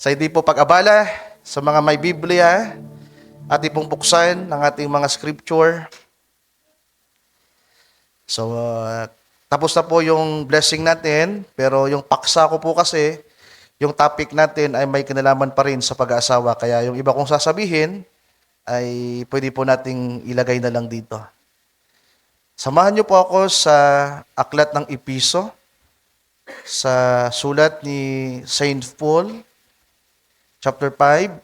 Sa hindi po pag-abala, sa mga may Biblia, ating pong buksan ng ating mga scripture. So, tapos na po yung blessing natin, pero yung paksa ko po kasi, yung topic natin ay may kinalaman pa rin sa pag-aasawa. Kaya yung iba kong sasabihin, ay pwede po nating ilagay na lang dito. Samahan niyo po ako sa aklat ng Episo, sa sulat ni Saint Paul, chapter 5,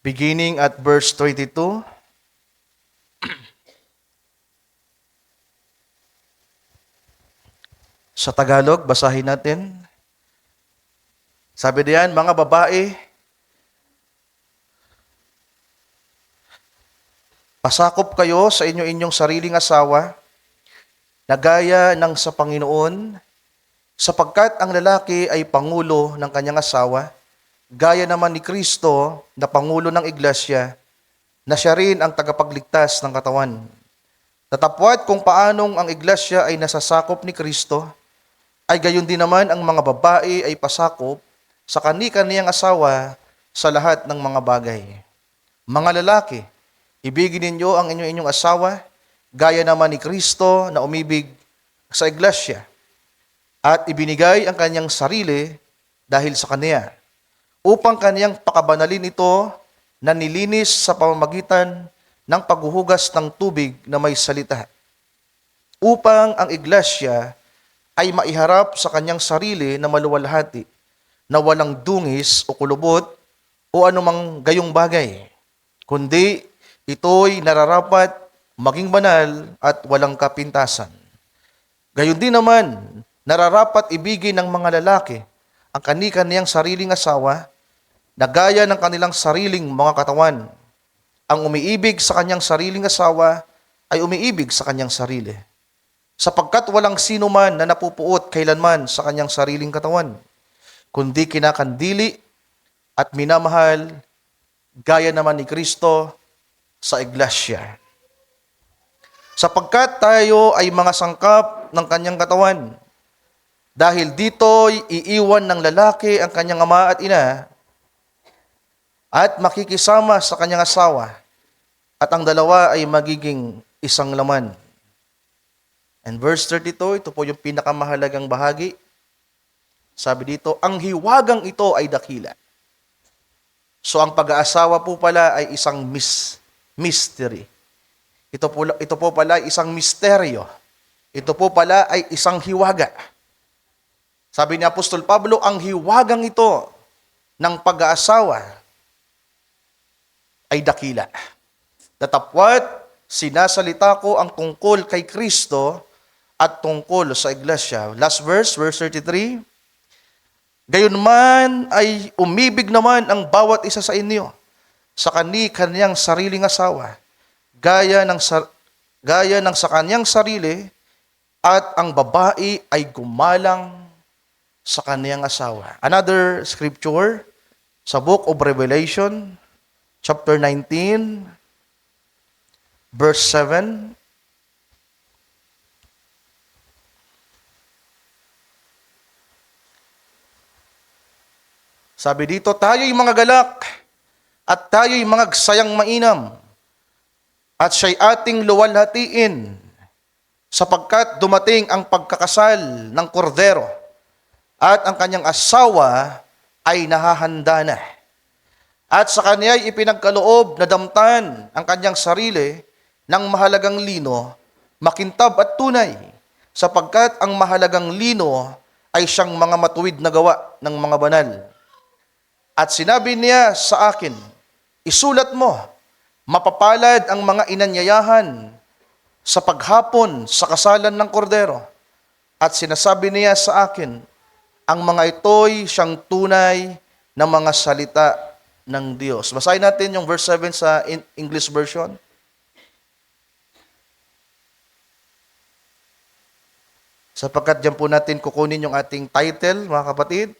beginning at verse 22. Sa Tagalog, basahin natin. Sabi diyan, mga babae, pasakop kayo sa inyong sariling asawa, na gaya ng sa Panginoon, sapagkat ang lalaki ay pangulo ng kanyang asawa, gaya naman ni Kristo na pangulo ng iglesia, na siya rin ang tagapagligtas ng katawan. Tatapwat kung paanong ang iglesia ay nasasakop ni Kristo, ay gayon din naman ang mga babae ay pasakop sa kani-kaniyang asawa sa lahat ng mga bagay. Mga lalaki, ibigin ninyo ang inyong asawa, gaya naman ni Kristo na umibig sa iglesia, at ibinigay ang kanyang sarili dahil sa kaniya, upang kaniyang pakabanalin ito na nilinis sa pamamagitan ng paghuhugas ng tubig na may salita, upang ang iglesia ay maiharap sa kanyang sarili na maluwalhati, na walang dungis o kulubot o anumang gayong bagay, kundi ito'y nararapat maging banal at walang kapintasan. Gayon din naman, nararapat ibigin ng mga lalaki ang kani-kaniyang sariling asawa na gaya ng kanilang sariling mga katawan. Ang umiibig sa kanyang sariling asawa ay umiibig sa kanyang sarili, sapagkat walang sino man na napupuot kailanman sa kanyang sariling katawan, kundi kinakandili at minamahal gaya naman ni Kristo sa iglesia. Sapagkat tayo ay mga sangkap ng kanyang katawan, dahil dito'y iiwan ng lalaki ang kanyang ama at ina, at makikisama sa kanyang asawa, at ang dalawa ay magiging isang laman. And verse 32, ito po yung pinakamahalagang bahagi. Sabi dito, ang hiwagang ito ay dakila. So ang pag-aasawa po pala ay isang mystery. Ito po pala ay isang misteryo. Ito po pala ay isang hiwaga. Sabi ni Apostol Pablo, ang hiwagang ito ng pag-aasawa ay dakila. Datapwat, sinasalita ko ang tungkol kay Kristo at tungkol sa iglesia. Last verse, verse 33. Gayon man ay umibig naman ang bawat isa sa inyo sa kani-kaniyang sariling asawa, gaya ng sa kanyang sarili, at ang babae ay gumalang sa kaniyang asawa. Another scripture sa book of Revelation, chapter 19, verse 7. Sabi dito, tayo'y mga galak at tayo'y mga sayang mainam, at siya'y ating luwalhatiin, sapagkat dumating ang pagkakasal ng kordero, at ang kanyang asawa ay nahahanda na. At sa kanya'y ipinagkaloob na damtan ang kanyang sarili ng mahalagang lino, makintab at tunay, sapagkat ang mahalagang lino ay siyang mga matuwid na gawa ng mga banal. At sinabi niya sa akin, isulat mo, mapapalad ang mga inanyayahan sa paghapon sa kasalan ng kordero. At sinasabi niya sa akin, ang mga ito'y siyang tunay na mga salita ng Diyos. Basahin natin yung verse 7 sa English version. Sapagkat dyan po natin kukunin yung ating title, mga kapatid.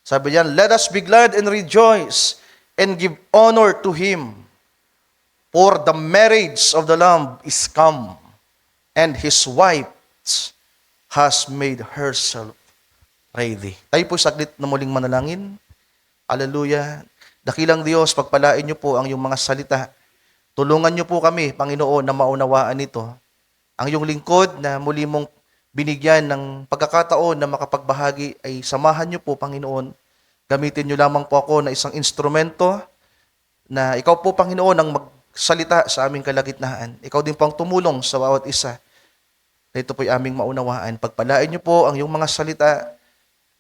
Sabi diyan, let us be glad and rejoice and give honor to Him, for the marriage of the Lamb is come, and His wife has made herself ready. Tayo po saglit na muling manalangin. Hallelujah. Dakilang Diyos, pagpalain niyo po ang iyong mga salita. Tulungan niyo po kami, Panginoon, na maunawaan ito. Ang iyong lingkod na muli mong binigyan ng pagkakataon na makapagbahagi ay samahan niyo po, Panginoon. Gamitin niyo lamang po ako na isang instrumento na ikaw po, Panginoon, ang magsalita sa aming kalagitnaan. Ikaw din po ang tumulong sa bawat isa. Ito po'y aming maunawaan. Pagpalain niyo po ang iyong mga salita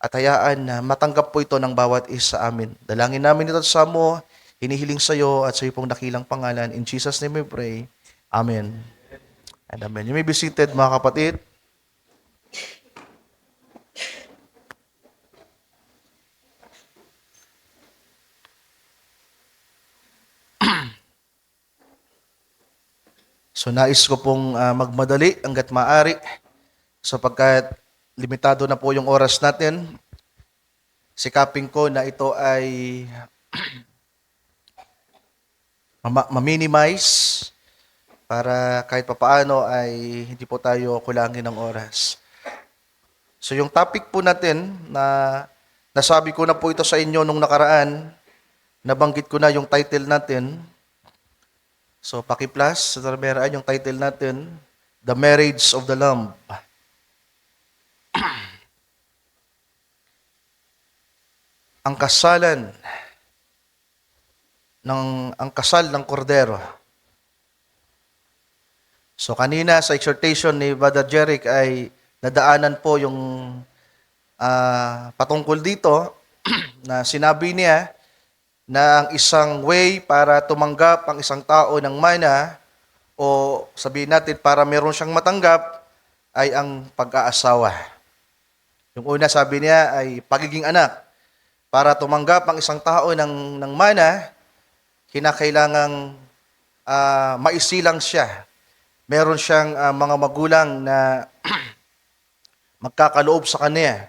at hayaan na matanggap po ito ng bawat isa sa amin. Dalangin namin ito sa mo, hinihiling sa iyo at sa iyo pong dakilang pangalan. In Jesus' name we pray. Amen. And amen. You may be seated, mga kapatid. So nais ko pong magmadali hanggat maaari sapagkat limitado na po yung oras natin. Sikapin ko na ito ay ma-minimize para kahit papaano ay hindi po tayo kulangin ng oras. So yung topic po natin na nasabi ko na po ito sa inyo nung nakaraan, nabanggit ko na yung title natin. So paki-plus sa tameraan yung title natin, The Marriage of the Lamb. Ang kasal ng kordero. So kanina sa exhortation ni Brother Jeric ay nadaanan po yung patungkol dito na sinabi niya na ang isang way para tumanggap ang isang tao ng mana o sabihin natin para meron siyang matanggap ay ang pag-aasawa. Yung una sabi niya ay pagiging anak. Para tumanggap ang isang tao ng mana, kinakailangang maisilang siya. Meron siyang mga magulang na magkakaloob sa kanya.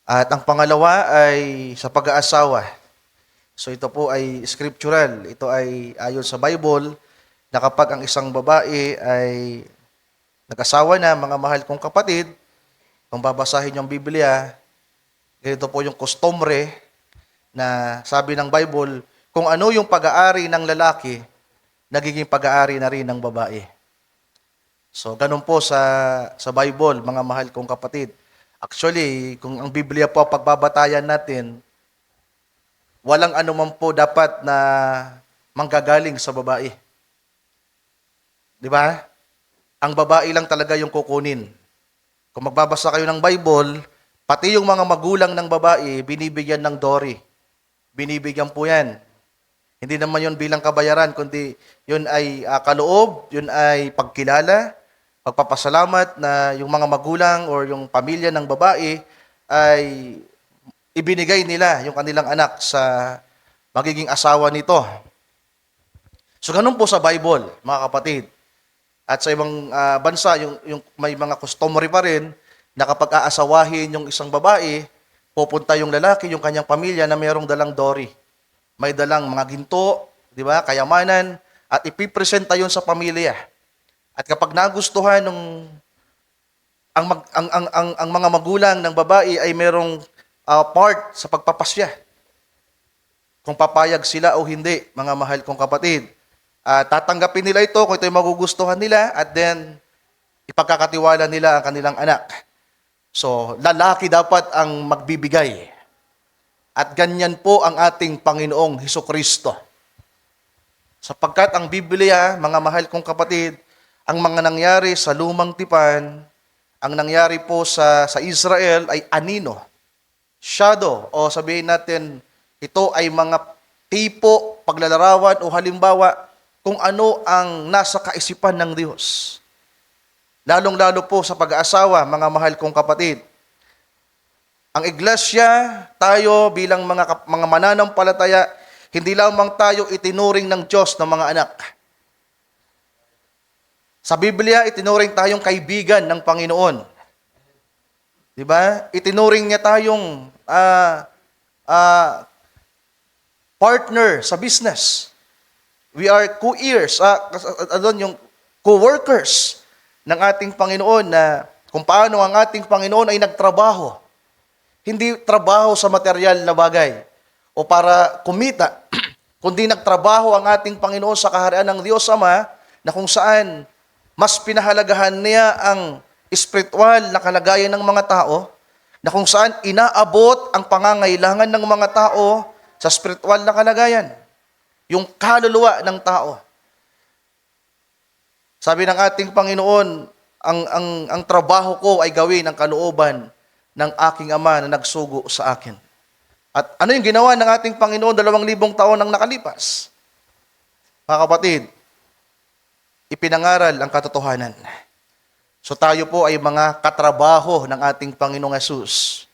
At ang pangalawa ay sa pag-aasawa. So ito po ay scriptural. Ito ay ayon sa Bible na kapag ang isang babae ay nag-asawa na, mga mahal kong kapatid, kung babasahin yung Biblia, ito po yung customary na sabi ng Bible, kung ano yung pag-aari ng lalaki, nagiging pag-aari na rin ng babae. So ganun po sa Bible, mga mahal kong kapatid. Actually, kung ang Biblia po pagbabatayan natin, walang anuman po dapat na manggagaling sa babae. Di ba? Ang babae lang talaga yung kukunin. Kung magbabasa kayo ng Bible, pati yung mga magulang ng babae, binibigyan ng dowry. Binibigyan po yan. Hindi naman yun bilang kabayaran, kundi yun ay kaloob, yun ay pagkilala, pagpapasalamat na yung mga magulang or yung pamilya ng babae ay ibinigay nila yung kanilang anak sa magiging asawa nito. So ganun po sa Bible, mga kapatid. At sa ibang bansa, yung may mga customary pa rin na kapag aasawahin yung isang babae, pupunta yung lalaki, yung kanyang pamilya na mayroong dalang dowry. May dalang mga ginto, di ba, kayamanan, at ipipresenta yun sa pamilya. At kapag nagustuhan ang mga magulang ng babae ay merong part sa pagpapasya. Kung papayag sila o hindi, mga mahal kong kapatid. Tatanggapin nila ito kung ito yung magugustuhan nila at then ipagkakatiwala nila ang kanilang anak. So, lalaki dapat ang magbibigay. At ganyan po ang ating Panginoong Hesukristo. Sapagkat ang Biblia, mga mahal kong kapatid, ang mga nangyari sa lumang tipan, ang nangyari po sa Israel ay anino, shadow, o sabihin natin, ito ay mga tipo, paglalarawan o halimbawa kung ano ang nasa kaisipan ng Diyos. Lalong-lalo po sa pag-aasawa, mga mahal kong kapatid. Ang iglesia, tayo bilang mga mananampalataya, hindi lamang tayo itinuring ng Diyos ng mga anak. Sa Biblia, itinuring tayong kaibigan ng Panginoon. Di ba? Itinuring niya tayong partner sa business. We are co-heirs, yung co-workers ng ating Panginoon na kung paano ang ating Panginoon ay nagtrabaho. Hindi trabaho sa material na bagay o para kumita, kundi nagtrabaho ang ating Panginoon sa kaharian ng Diyos Ama na kung saan mas pinahalagahan niya ang espiritual na kalagayan ng mga tao, na kung saan inaabot ang pangangailangan ng mga tao sa espiritual na kalagayan, yung kaluluwa ng tao. Sabi ng ating Panginoon, ang trabaho ko ay gawin ang kalooban ng aking Ama na nagsugo sa akin. At ano yung ginawa ng ating Panginoon 2,000 taon ang nakalipas? Mga kapatid, ipinangaral ang katotohanan. So tayo po ay mga katrabaho ng ating Panginoong Hesus.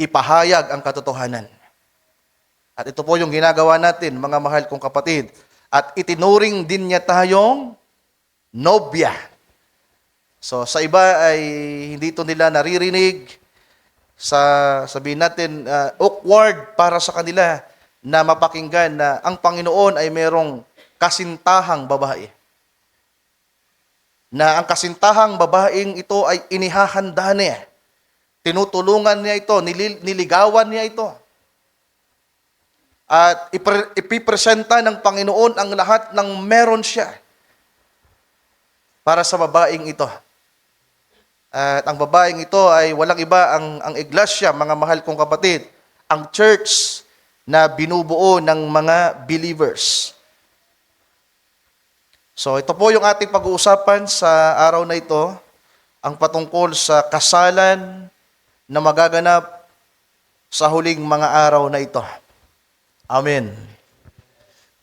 Ipahayag ang katotohanan. At ito po yung ginagawa natin, mga mahal kong kapatid. At itinuring din niya tayong nobya. So sa iba ay hindi ito nila naririnig, sabihin natin awkward para sa kanila na mapakinggan na ang Panginoon ay merong kasintahang babae. Na ang kasintahang babaeng ito ay inihahanda niya. Tinutulungan niya ito, niligawan niya ito. At ipipresenta ng Panginoon ang lahat ng meron siya para sa babaeng ito. At ang babaeng ito ay walang iba ang iglesia, mga mahal kong kapatid, ang church na binubuo ng mga believers. So ito po yung ating pag-uusapan sa araw na ito, ang patungkol sa kasalan na magaganap sa huling mga araw na ito. Amen.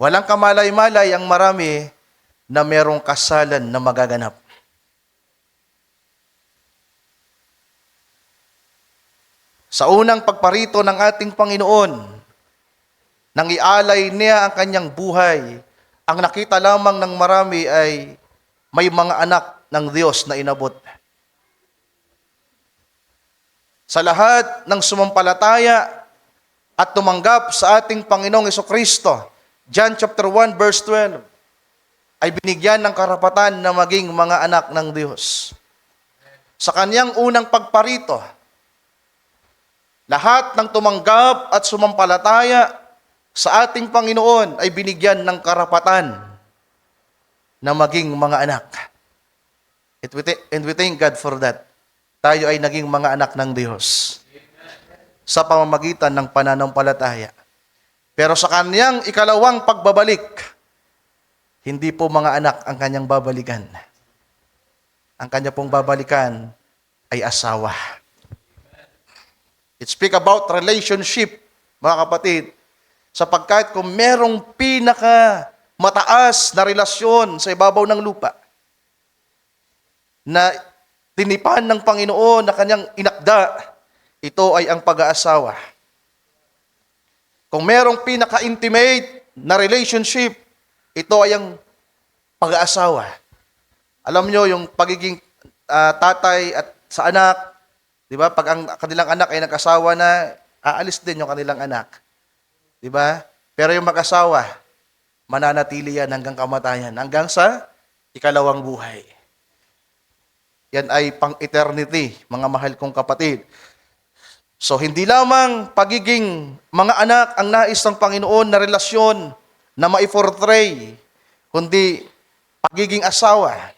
Walang kamalay-malay ang marami na merong kasalan na magaganap. Sa unang pagparito ng ating Panginoon, nang ialay niya ang kanyang buhay, ang nakita lamang ng marami ay may mga anak ng Diyos na inabot. Sa lahat ng sumampalataya at tumanggap sa ating Panginoong Jesucristo, John chapter 1 verse 12, ay binigyan ng karapatan na maging mga anak ng Diyos. Sa kanyang unang pagparito, lahat ng tumanggap at sumampalataya sa ating Panginoon ay binigyan ng karapatan na maging mga anak. And we thank God for that. Tayo ay naging mga anak ng Diyos sa pamamagitan ng pananampalataya. Pero sa kanyang ikalawang pagbabalik, hindi po mga anak ang kanyang babalikan. Ang kanya pong babalikan ay asawa. It speak about relationship, mga kapatid, sapagkat kung merong pinaka mataas na relasyon sa ibabaw ng lupa na tinipan ng Panginoon na kanyang inakda, ito ay ang pag-aasawa. Kung merong pinaka-intimate na relationship, ito ay ang pag-aasawa. Alam nyo, yung pagiging tatay at sa anak, di ba? Pag ang kanilang anak ay nag-asawa na, aalis din yung kanilang anak. Di ba? Pero yung mag-asawa, mananatili yan hanggang kamatayan, hanggang sa ikalawang buhay. Yan ay pang-eternity, mga mahal kong kapatid. So, hindi lamang pagiging mga anak ang nais ng Panginoon na relasyon na maiportray, kundi pagiging asawa.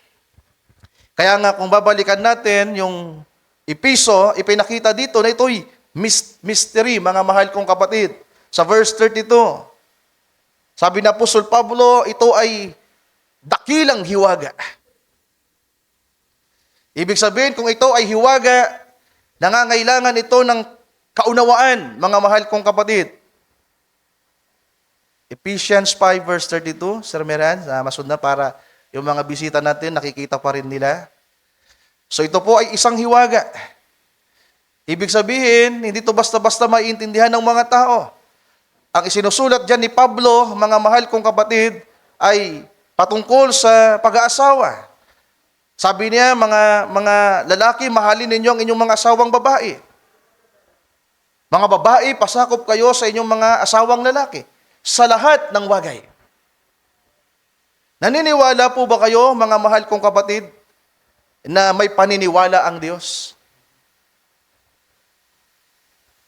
Kaya nga, kung babalikan natin yung Episo, ipinakita dito na ito'y mystery, mga mahal kong kapatid. Sa verse 32, sabi na Apostol Pablo, ito ay dakilang hiwaga. Ibig sabihin, kung ito ay hiwaga, nangangailangan ito ng kaunawaan, mga mahal kong kapatid. Ephesians 5 verse 32, Sir Meran, masud na para yung mga bisita natin, nakikita pa rin nila. So ito po ay isang hiwaga. Ibig sabihin, hindi ito basta-basta maiintindihan ng mga tao. Ang isinusulat dyan ni Pablo, mga mahal kong kapatid, ay patungkol sa pag-aasawa. Sabi niya, mga lalaki, mahalin ninyo ang inyong mga asawang babae. Mga babae, pasakop kayo sa inyong mga asawang lalaki sa lahat ng bagay. Naniniwala po ba kayo, mga mahal kong kapatid, na may paniniwala ang Diyos?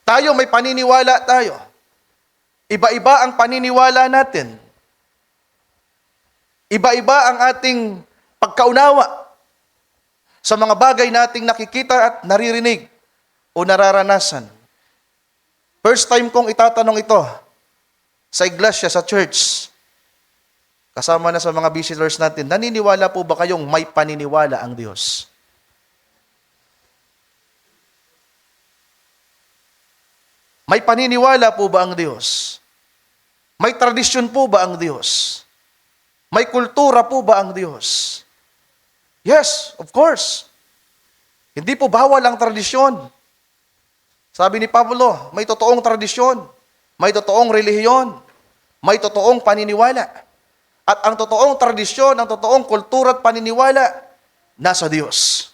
Tayo may paniniwala tayo. Iba-iba ang paniniwala natin. Iba-iba ang ating pagkaunawa sa mga bagay nating nakikita at naririnig o nararanasan. First time kong itatanong ito sa iglesia, sa church, kasama na sa mga visitors natin, naniniwala po ba kayong may paniniwala ang Diyos? May paniniwala po ba ang Diyos? May tradisyon po ba ang Diyos? May kultura po ba ang Diyos? Yes, of course. Hindi po bawal ang tradisyon. Sabi ni Pablo, may totoong tradisyon, may totoong relihiyon, may totoong paniniwala. At ang totoong tradisyon, ang totoong kultura at paniniwala, nasa Diyos.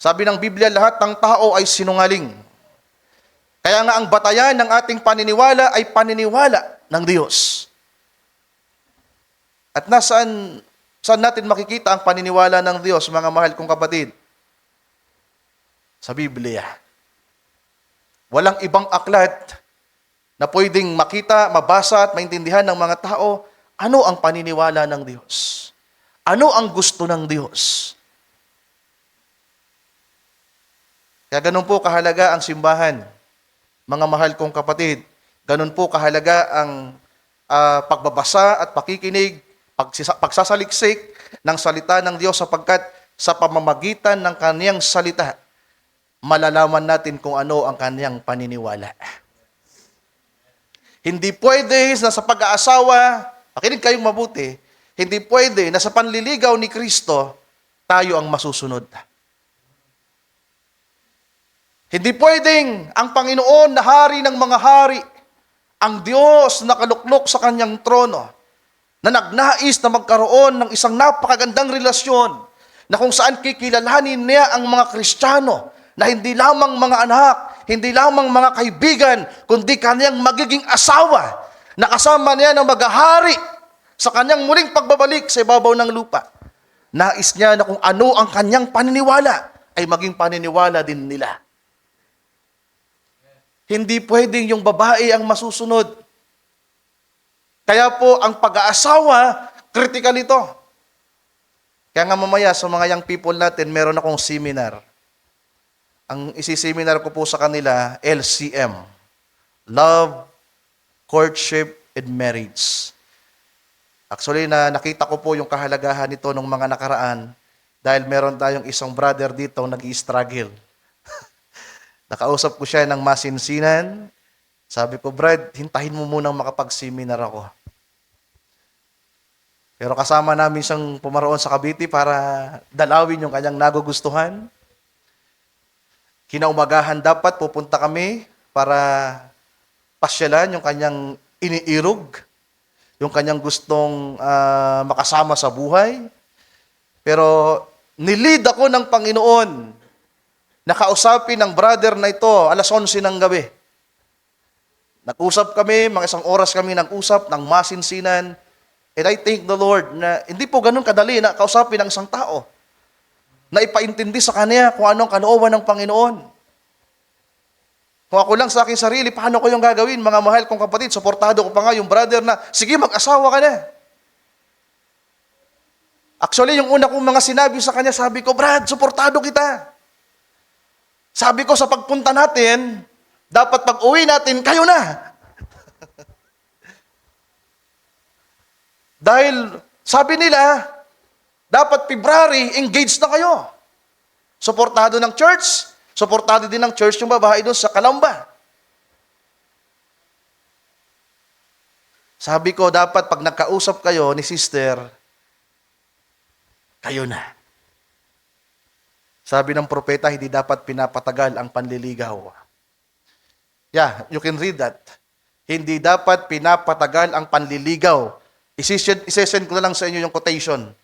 Sabi ng Biblia, lahat ng tao ay sinungaling. Kaya nga ang batayan ng ating paniniwala ay paniniwala ng Diyos. At saan natin makikita ang paniniwala ng Diyos, mga mahal kong kapatid? Sa Biblia. Walang ibang aklat na pwedeng makita, mabasa at maintindihan ng mga tao ano ang paniniwala ng Diyos. Ano ang gusto ng Diyos. Kaya ganun po kahalaga ang simbahan. Mga mahal kong kapatid, ganun po kahalaga ang pagbabasa at pakikinig, pagsasaliksik ng salita ng Diyos sapagkat sa pamamagitan ng kaniyang salita, malalaman natin kung ano ang kaniyang paniniwala. Hindi pwede na sa pag-aasawa, pakinig kayong mabuti, hindi pwede na sa panliligaw ni Kristo, tayo ang masusunod. Hindi pwedeng ang Panginoon na hari ng mga hari, ang Diyos na kaluklok sa kanyang trono, na nagnais na magkaroon ng isang napakagandang relasyon na kung saan kikilalanin niya ang mga Kristiyano na hindi lamang mga anak, hindi lamang mga kaibigan, kundi kanyang magiging asawa na kasama niya na maghahari sa kanyang muling pagbabalik sa ibabaw ng lupa. Nais niya na kung ano ang kanyang paniniwala ay maging paniniwala din nila. Hindi pwedeng yung babae ang masusunod. Kaya po, ang pag-aasawa, critical ito. Kaya nga mamaya, sa mga young people natin, meron akong seminar. Ang isiseminar ko po sa kanila, LCM. Love, Courtship, and Marriage. Actually, nakita ko po yung kahalagahan nito nung mga nakaraan dahil meron tayong isang brother dito nag-i-struggle. Nakausap ko siya ng masinsinan. Sabi ko, Brad, hintahin mo munang makapag-seminar ako. Pero kasama namin siyang pumaroon sa Cavite para dalawin yung kanyang nagugustuhan. Kinaumagahan dapat pupunta kami para pasyalan yung kanyang iniirog, yung kanyang gustong makasama sa buhay. Pero nilid ako ng Panginoon. Nakausapin ng brother na ito, alas 11 ng gabi. Nag-usap kami, mga isang oras kami nag-usap ng masinsinan. And I thank the Lord na hindi po ganun kadali na kausapin ng isang tao. Na ipaintindi sa kanya kung anong kalooban ng Panginoon. Kung ako lang sa aking sarili, paano ko yung gagawin? Mga mahal kong kapatid, suportado ko pa nga yung brother na, sige mag-asawa ka na. Actually, yung una kong mga sinabi sa kanya, sabi ko, Brad, suportado kita. Sabi ko sa pagpunta natin, dapat pag-uwi natin, kayo na. Dahil sabi nila, dapat February, engaged na kayo. Suportado ng church, suportado din ng church yung babae doon sa Calamba. Sabi ko, dapat pag nagkausap kayo ni sister, kayo na. Sabi ng propeta, hindi dapat pinapatagal ang panliligaw. Yeah, you can read that. Hindi dapat pinapatagal ang panliligaw. Isesend ko na lang sa inyo yung quotation.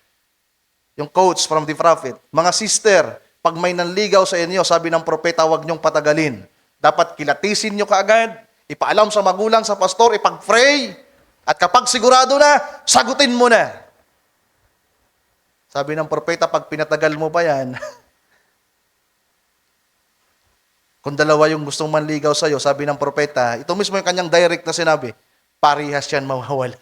Yung quotes from the prophet. Mga sister, pag may nanligaw sa inyo, sabi ng propeta, huwag niyong patagalin. Dapat kilatisin niyo kaagad, ipaalam sa magulang, sa pastor, ipag-pray, at kapag sigurado na, sagutin mo na. Sabi ng propeta, pag pinatagal mo pa yan, kung dalawa yung gustong manligaw sa'yo, sabi ng propeta, ito mismo yung kanyang direct na sinabi, parihas yan mawawala.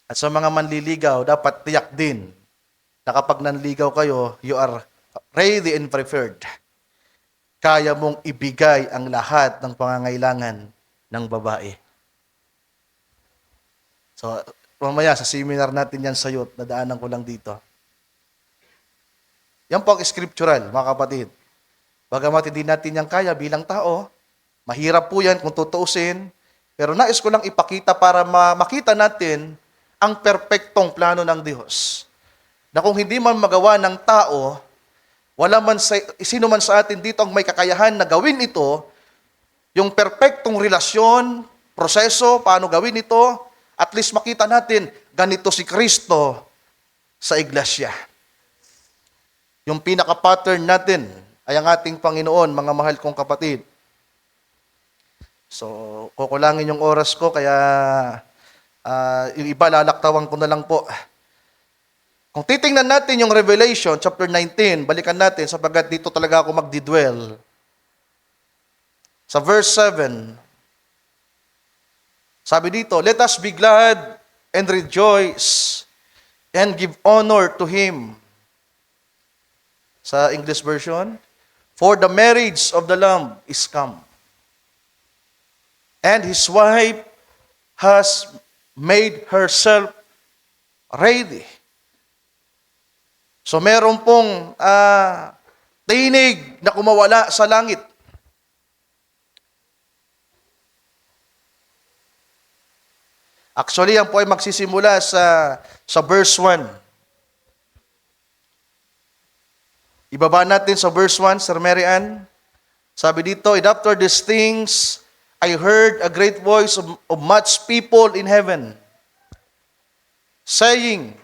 At sa mga manliligaw, dapat tiyak din na kapag nanligaw kayo, you are ready and prepared. Kaya mong ibigay ang lahat ng pangangailangan ng babae. So, mamaya sa seminar natin yan sa youth, nadaanan ko lang dito. Yan po ang scriptural, mga kapatid. Bagamat hindi natin yan kaya bilang tao, mahirap po yan kung tutuusin, pero nais ko lang ipakita para makita natin ang perpektong plano ng Diyos. Na kung hindi man magawa ng tao, sino man sa atin dito ang may kakayahan na gawin ito, yung perpektong relasyon, proseso, paano gawin ito, at least makita natin, ganito si Kristo sa iglesia. Yung pinaka-pattern natin ay ang ating Panginoon, mga mahal kong kapatid. So, kukulangin yung oras ko, kaya yung iba lalaktawan ko na lang po. Kung titingnan natin yung Revelation chapter 19, balikan natin sapagkat dito talaga ako magdidwell. Sa verse 7, sabi dito, let us be glad and rejoice and give honor to Him. Sa English version, for the marriage of the Lamb is come, and His wife has made herself ready. So meron pong tinig na kumawala sa langit. Actually, yan po ay magsisimula sa verse 1. Ibaba natin sa verse 1, Sir Mary Ann. Sabi dito, and after these things, I heard a great voice of much people in heaven, saying,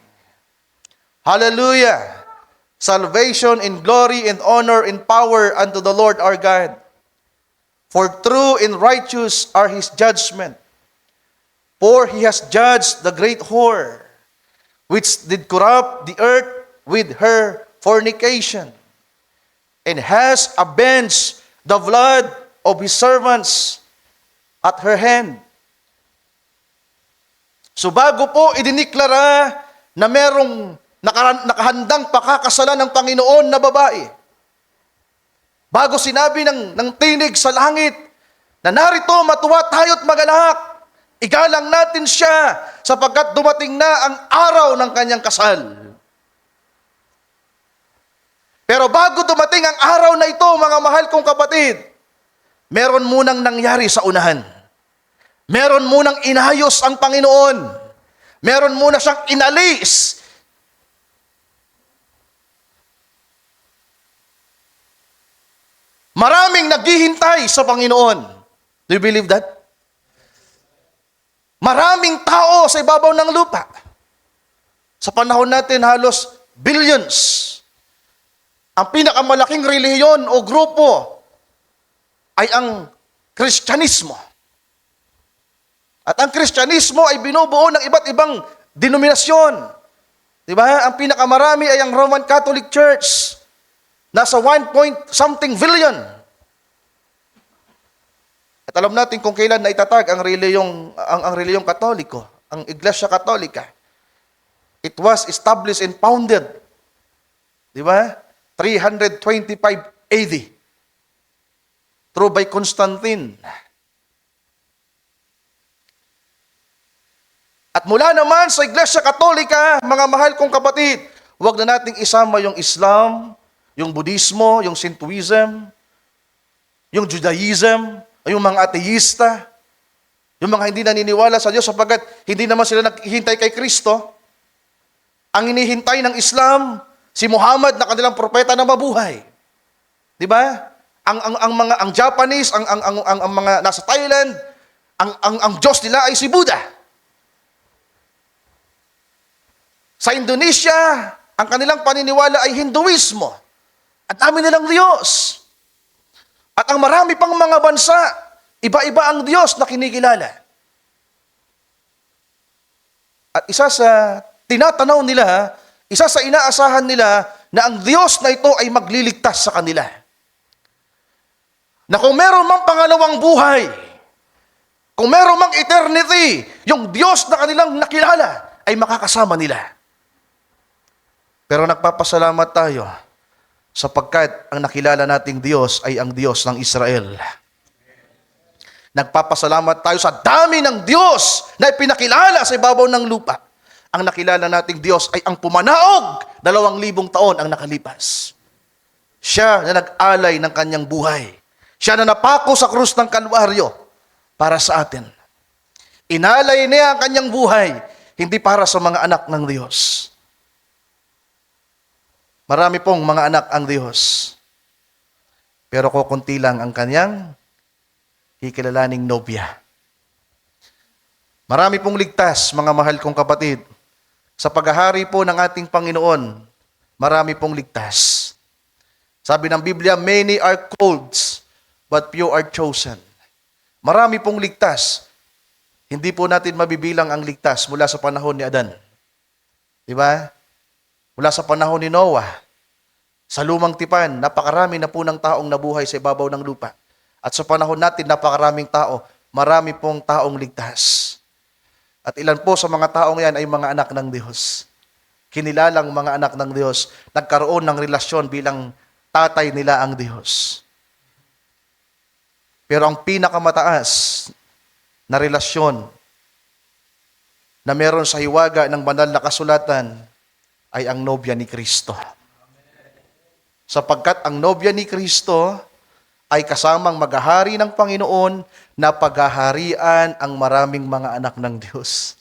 Hallelujah! Salvation and glory and honor and power unto the Lord our God. For true and righteous are His judgment. For He has judged the great whore, which did corrupt the earth with her fornication, and has avenged the blood of His servants at her hand. So bago po idiniklara na merong nakahandang pakakasalan ng Panginoon na babae, bago sinabi ng tinig sa langit na narito matuwa tayo't magalak, igalang natin siya sapagkat dumating na ang araw ng kanyang kasal. Pero bago dumating ang araw na ito, mga mahal kong kapatid, meron munang nangyari sa unahan. Meron munang inayos ang Panginoon. Meron muna siyang inalis. Maraming naghihintay sa Panginoon. Do you believe that? Maraming tao sa ibabaw ng lupa. Sa panahon natin, halos billions. Ang pinakamalaking relihiyon o grupo ay ang Kristyanismo. At ang Kristyanismo ay binubuo ng iba't ibang denominasyon. Di ba? Ang pinakamarami ay ang Roman Catholic Church. Nasa 1 point something billion. At alam natin kung kailan naitatag ang reliyong Katoliko, ang Iglesia Katolika. It was established and founded. Di ba? 325 AD. True by Constantine. At mula naman sa Iglesia Katolika, mga mahal kong kapatid, huwag na nating isama yung Islam, yung Budismo, yung Shintoism, yung Judaism, yung mga ateista, yung mga hindi naniniwala sa Diyos sapagkat hindi naman sila naghihintay kay Kristo. Ang hinihintay ng Islam, si Muhammad na kanilang propeta na mabuhay. 'Di ba? Ang Japanese, ang mga nasa Thailand, ang Diyos nila ay si Buddha. Sa Indonesia, ang kanilang paniniwala ay Hinduismo. Ang dami nilang Diyos. At ang marami pang mga bansa, iba-iba ang Diyos na kinikilala. At isa sa tinatanaw nila, isa sa inaasahan nila na ang Diyos na ito ay magliligtas sa kanila. Na kung meron mang pangalawang buhay, kung meron mang eternity, yung Diyos na kanilang nakilala ay makakasama nila. Pero nagpapasalamat tayo sapagkat ang nakilala nating Diyos ay ang Diyos ng Israel. Nagpapasalamat tayo sa dami ng Diyos na ipinakilala sa ibabaw ng lupa. Ang nakilala nating Diyos ay ang pumanaog 2,000 taon ang nakalipas. Siya na nag-alay ng kanyang buhay. Siya na napako sa krus ng Kalbaryo para sa atin. Inalay niya ang kanyang buhay, hindi para sa mga anak ng Diyos. Marami pong mga anak ang Diyos. Pero kukunti lang ang kanyang kikilalaning nobya. Marami pong ligtas, mga mahal kong kapatid. Sa paghahari po ng ating Panginoon, marami pong ligtas. Sabi ng Biblia, many are called, but few are chosen. Marami pong ligtas. Hindi po natin mabibilang ang ligtas mula sa panahon ni Adan. Di ba? Mula sa panahon ni Noah, sa lumang tipan, napakarami na po ng taong nabuhay sa ibabaw ng lupa. At sa panahon natin, napakaraming tao, marami pong taong ligtas. At ilan po sa mga taong yan ay mga anak ng Diyos. Kinilalang mga anak ng Diyos, nagkaroon ng relasyon bilang tatay nila ang Diyos. Pero ang pinakamataas na relasyon na meron sa hiwaga ng banal na kasulatan ay ang nobya ni Kristo. Sapagkat ang nobya ni Kristo ay kasamang maghahari ng Panginoon na paghaharian ang maraming mga anak ng Diyos.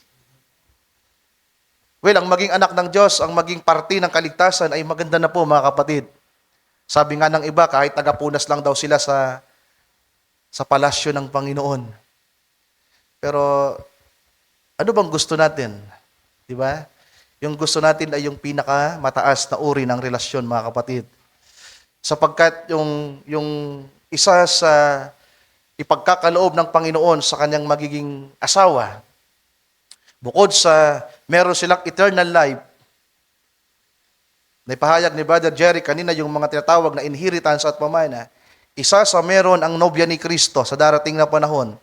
Well, ang maging anak ng Diyos, ang maging parte ng kaligtasan ay maganda na po, mga kapatid. Sabi nga ng iba, kahit tagapunas lang daw sila sa palasyo ng Panginoon. Pero ano bang gusto natin? Di ba? Yung gusto natin ay yung pinakamataas na uri ng relasyon, mga kapatid. Sapagkat yung isa sa ipagkakaloob ng Panginoon sa kanyang magiging asawa, bukod sa meron silang eternal life, na ipahayag ni Brother Jerry kanina yung mga tinatawag na inheritance at pamana, isa sa meron ang nobya ni Kristo sa darating na panahon,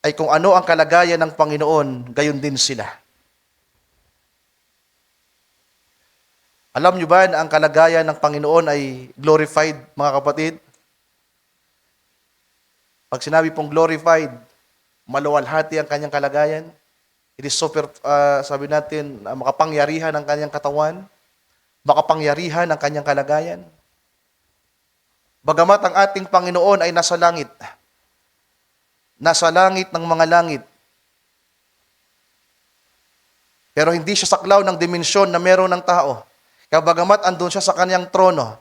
ay kung ano ang kalagayan ng Panginoon, gayon din sila. Alam nyo ba na ang kalagayan ng Panginoon ay glorified, mga kapatid? Pag sinabi pong glorified, maluwalhati ang kanyang kalagayan. It is super, sabi natin, makapangyarihan ang kanyang katawan, makapangyarihan ang kanyang kalagayan. Bagamat ang ating Panginoon ay nasa langit ng mga langit, pero hindi siya saklaw ng dimensyon na meron ng tao. Kaya bagamat andun siya sa kanyang trono,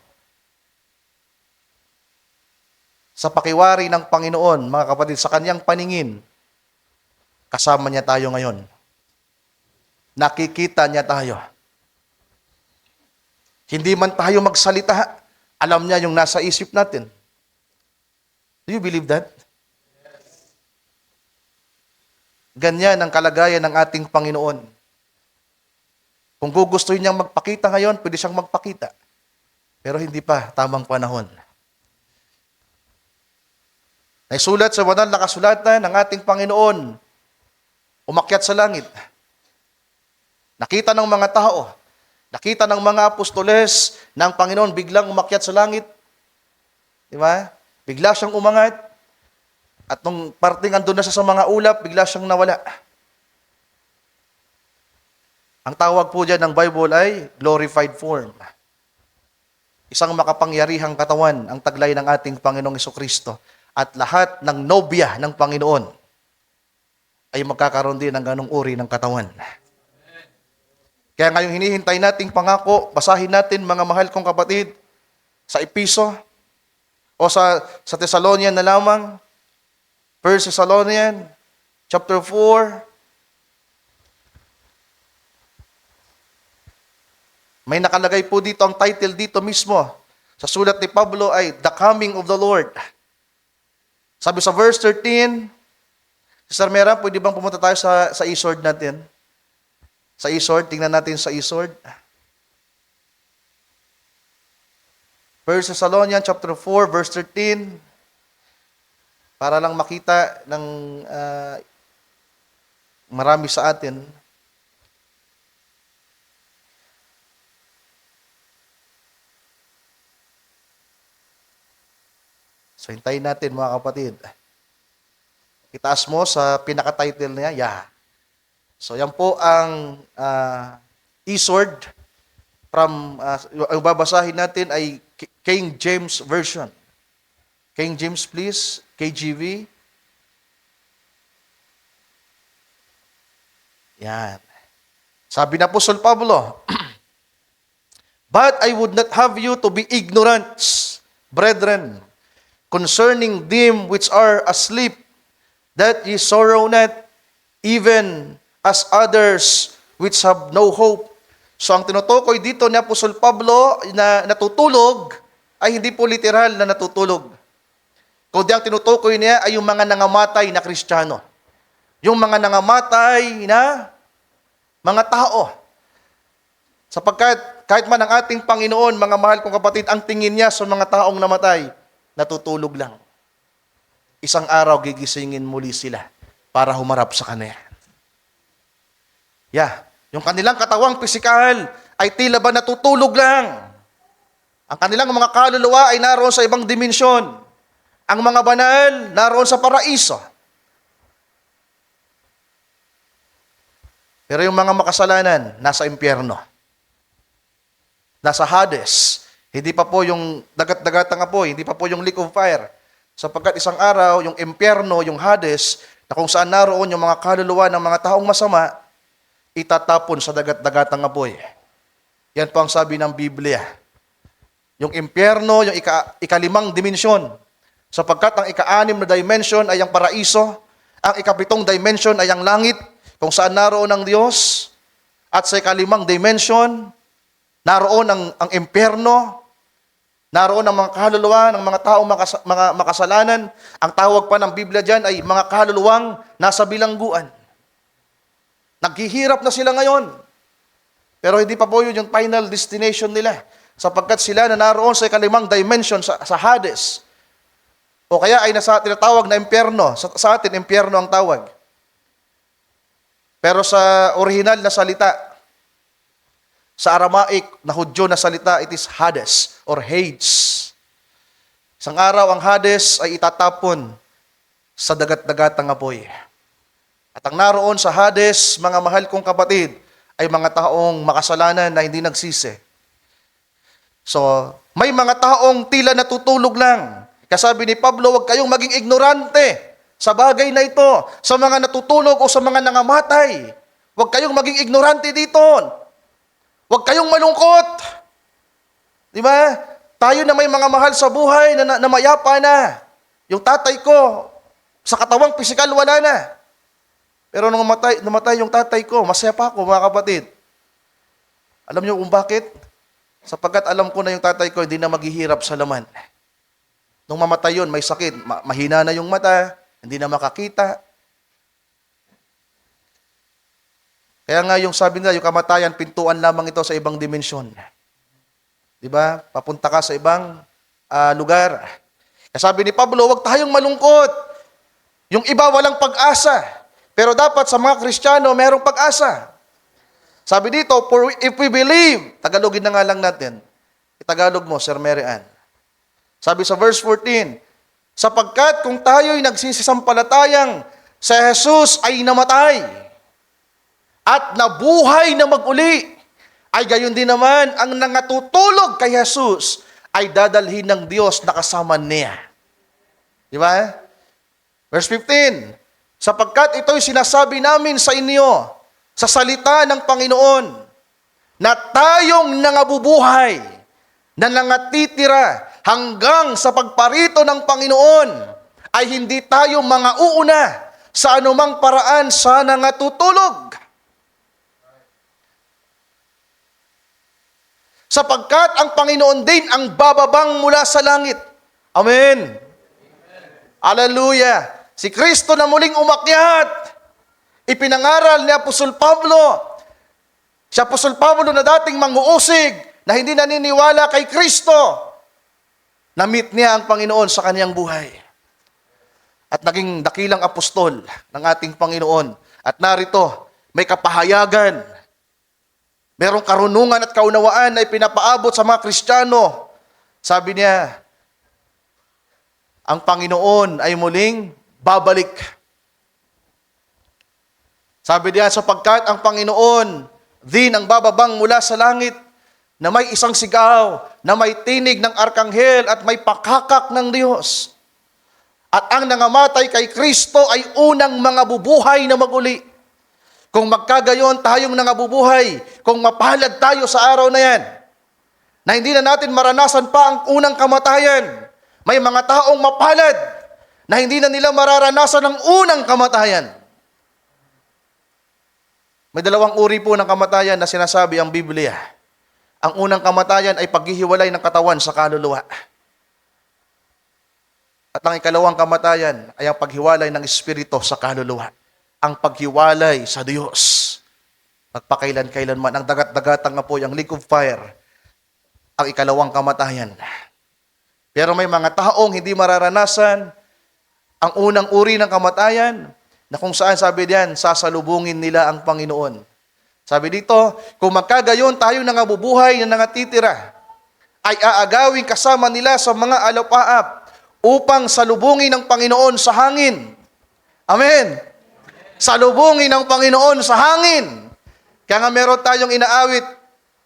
sa pakiwari ng Panginoon, mga kapatid, sa kanyang paningin, kasama niya tayo ngayon. Nakikita niya tayo. Hindi man tayo magsalita, alam niya yung nasa isip natin. Do you believe that? Ganyan ang kalagayan ng ating Panginoon. Kung gugustuhin niyang magpakita ngayon, pwede siyang magpakita. Pero hindi pa tamang panahon. Naisulat sa banal na kasulatan ng ating Panginoon, umakyat sa langit. Nakita ng mga tao, nakita ng mga apostoles na ang Panginoon biglang umakyat sa langit. Di ba? Bigla siyang umangat. At nung parting andun na siya sa mga ulap, bigla siyang nawala. Ang tawag po dyan ng Bible ay glorified form. Isang makapangyarihang katawan ang taglay ng ating Panginoong Jesucristo. At lahat ng nobya ng Panginoon ay magkakaroon din ng ganong uri ng katawan. Kaya ngayong hinihintay nating pangako, basahin natin, mga mahal kong kapatid, sa Episo o sa Thessalonian na lamang, 1 Thessalonian chapter 4. May nakalagay po dito, ang title dito mismo, sa sulat ni Pablo ay The Coming of the Lord. Sabi sa verse 13, Sister Mera, pwede bang pumunta tayo sa e-sword natin? Sa e-sword, tingnan natin sa e-sword. 1 Thessalonians chapter 4, verse 13. Para lang makita ng marami sa atin. So, hintayin natin mga kapatid. Itaas mo sa pinaka-title niya, yeah. So, yan po ang e-sword from, ang babasahin natin ay King James Version. King James, please. KJV. Yan. Sabi na Apostol Pablo, "But I would not have you to be ignorant, brethren, concerning them which are asleep, that ye sorrow not, even as others which have no hope." So ang tinutukoy dito ni Apostol Pablo na natutulog ay hindi po literal na natutulog. Kundi ang tinutukoy niya ay yung mga nangamatay na Kristiyano. Yung mga nangamatay na mga tao. Sapagkat kahit man ang ating Panginoon, mga mahal kong kapatid, ang tingin niya sa mga taong namatay, natutulog lang. Isang araw gigisingin muli sila para humarap sa Kanya. Yung kanilang katawang pisikal ay tila ba natutulog lang. Ang kanilang mga kaluluwa ay naroon sa ibang dimensyon. Ang mga banal naroon sa paraiso. Pero yung mga makasalanan, nasa impyerno. Nasa Hades. Hindi pa po yung dagat-dagatang apoy, hindi pa po yung lake of fire. Sapagkat isang araw, yung impyerno, yung Hades, na kung saan naroon yung mga kaluluwa ng mga taong masama, itatapon sa dagat-dagatang apoy. Yan po ang sabi ng Biblia. Yung impyerno, yung ikalimang dimensyon. Sapagkat ang ika-anim na dimension ay ang paraiso, ang ikapitong dimension ay ang langit, kung saan naroon ang Diyos, at sa ikalimang dimension, naroon ang impyerno, naroon ang mga kaluluwa ng mga taong mga makasalanan. Ang tawag pa ng Biblia dyan ay mga kaluluwang nasa bilangguan. Naghihirap na sila ngayon. Pero hindi pa po yun yung final destination nila. Sapagkat sila na naroon sa ikalimang dimension sa Hades. O kaya ay nasa tinatawag na impyerno. Sa atin, impyerno ang tawag. Pero sa original na salita, sa Aramaic na Hudyo na salita, it is Hades or Hades. Isang araw ang Hades ay itatapon sa dagat-dagatang apoy. At ang naroon sa Hades, mga mahal kong kapatid, ay mga taong makasalanan na hindi nagsisi. So, may mga taong tila natutulog lang. Kasabi ni Pablo, huwag kayong maging ignorante sa bagay na ito, sa mga natutulog o sa mga nangamatay. Huwag kayong maging ignorante dito. Huwag kayong malungkot. Di ba? Tayo na may mga mahal sa buhay na mayapa na. Yung tatay ko, sa katawang pisikal, wala na. Pero nung namatay yung tatay ko, masaya pa ako, mga kapatid. Alam niyo kung bakit? Sapagkat alam ko na yung tatay ko hindi na maghihirap sa laman. Nung mamatay yun, may sakit, mahina na yung mata, hindi na makakita. Kaya nga yung sabi nila, yung kamatayan, pintuan lamang ito sa ibang dimensyon. Di ba? Papunta ka sa ibang lugar. Kaya sabi ni Pablo, huwag tayong malungkot. Yung iba walang pag-asa. Pero dapat sa mga Kristiyano, mayroong pag-asa. Sabi dito, for if we believe, Tagalogin na nga lang natin. Itagalog mo, Sir Mary Ann. Sabi sa verse 14, sapagkat kung tayo'y nagsisisampalatayang sa Jesus ay namatay at nabuhay na mag-uli, ay gayon din naman ang nangatutulog kay Jesus ay dadalhin ng Diyos na kasama niya. Di ba? Verse 15, sapagkat ito'y sinasabi namin sa inyo sa salita ng Panginoon na tayong nangabubuhay, na nangatitira hanggang sa pagparito ng Panginoon ay hindi tayo mga uuna sa anumang paraan sa nangatutulog. Sapagkat ang Panginoon din ang bababang mula sa langit. Amen. Hallelujah. Si Kristo na muling umakyat, ipinangaral ni Apostol Pablo Si Apostol Pablo na dating manguusig, na hindi naniniwala kay Kristo, na-meet niya ang Panginoon sa kanyang buhay. At naging dakilang apostol ng ating Panginoon. At narito, may kapahayagan, merong karunungan at kaunawaan na ipinapaabot sa mga Kristiyano. Sabi niya, ang Panginoon ay muling babalik. Sabi niya, sapagkat ang Panginoon din ang bababang mula sa langit, na may isang sigaw, na may tinig ng arkanghel at may pakakak ng Diyos. At ang nangamatay kay Kristo ay unang mga bubuhay na maguli. Kung magkagayon tayong nangabubuhay, kung mapalad tayo sa araw na yan, na hindi na natin maranasan pa ang unang kamatayan. May mga taong mapalad na hindi na nila mararanasan ang unang kamatayan. May dalawang uri po ng kamatayan na sinasabi ang Biblia. Ang unang kamatayan ay paghihiwalay ng katawan sa kaluluwa. At ang ikalawang kamatayan ay ang paghiwalay ng espiritu sa kaluluwa. Ang paghiwalay sa Diyos. Magpakailan-kailanman. Ang dagat-dagatang nga po, yung lake of fire, ang ikalawang kamatayan. Pero may mga taong hindi mararanasan ang unang uri ng kamatayan, na kung saan sabi diyan, sasalubungin nila ang Panginoon. Sabi dito, kung magkagayon tayo nangabubuhay na nangatitira, ay aagawin kasama nila sa mga alapaap upang salubungin ng Panginoon sa hangin. Amen. Salubungin ng Panginoon sa hangin. Kaya nga meron tayong inaawit,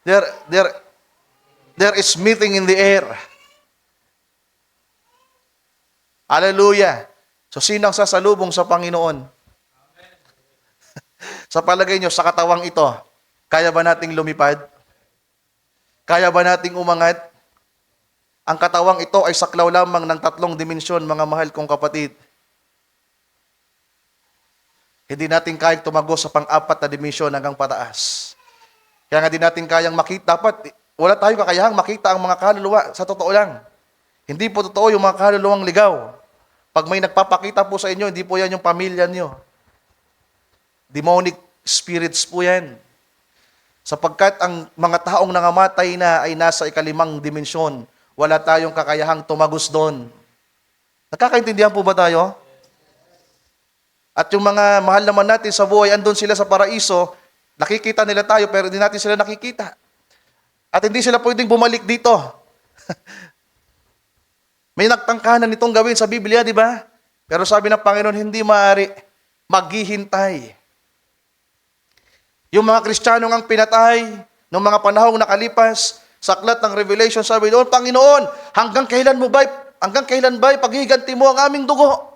there is meeting in the air. Hallelujah. So, sinang sasalubong sa Panginoon? Sa palagay nyo, sa katawang ito, kaya ba nating lumipad? Kaya ba nating umangat? Ang katawang ito ay saklaw lamang ng 3 dimensyon, mga mahal kong kapatid. Hindi natin kayang tumagos sa pang-4 na dimensyon hanggang pataas. Kaya nga di natin kayang makita. Dapat, wala tayong kakayahang makita ang mga kaluluwa. Sa totoo lang. Hindi po totoo yung mga kaluluwang ligaw. Pag may nagpapakita po sa inyo, hindi po yan yung pamilya niyo. Demonic spirits po yan. Sapagkat ang mga taong nangamatay na ay nasa 5 dimensyon, wala tayong kakayahang tumagos doon. Nakakaintindihan po ba tayo? At yung mga mahal naman natin sa buhay, andun sila sa paraiso, nakikita nila tayo pero hindi natin sila nakikita. At hindi sila pwedeng bumalik dito. May nagtangkahan nitong gawin sa Biblia, di ba? Pero sabi ng Panginoon, hindi maaari, maghihintay. Yung mga Kristiyano ang pinatay, noong mga panahong nakalipas, sa aklat ng Revelation, sabi doon, Panginoon, hanggang kailan ba paghiganti mo ang aming dugo?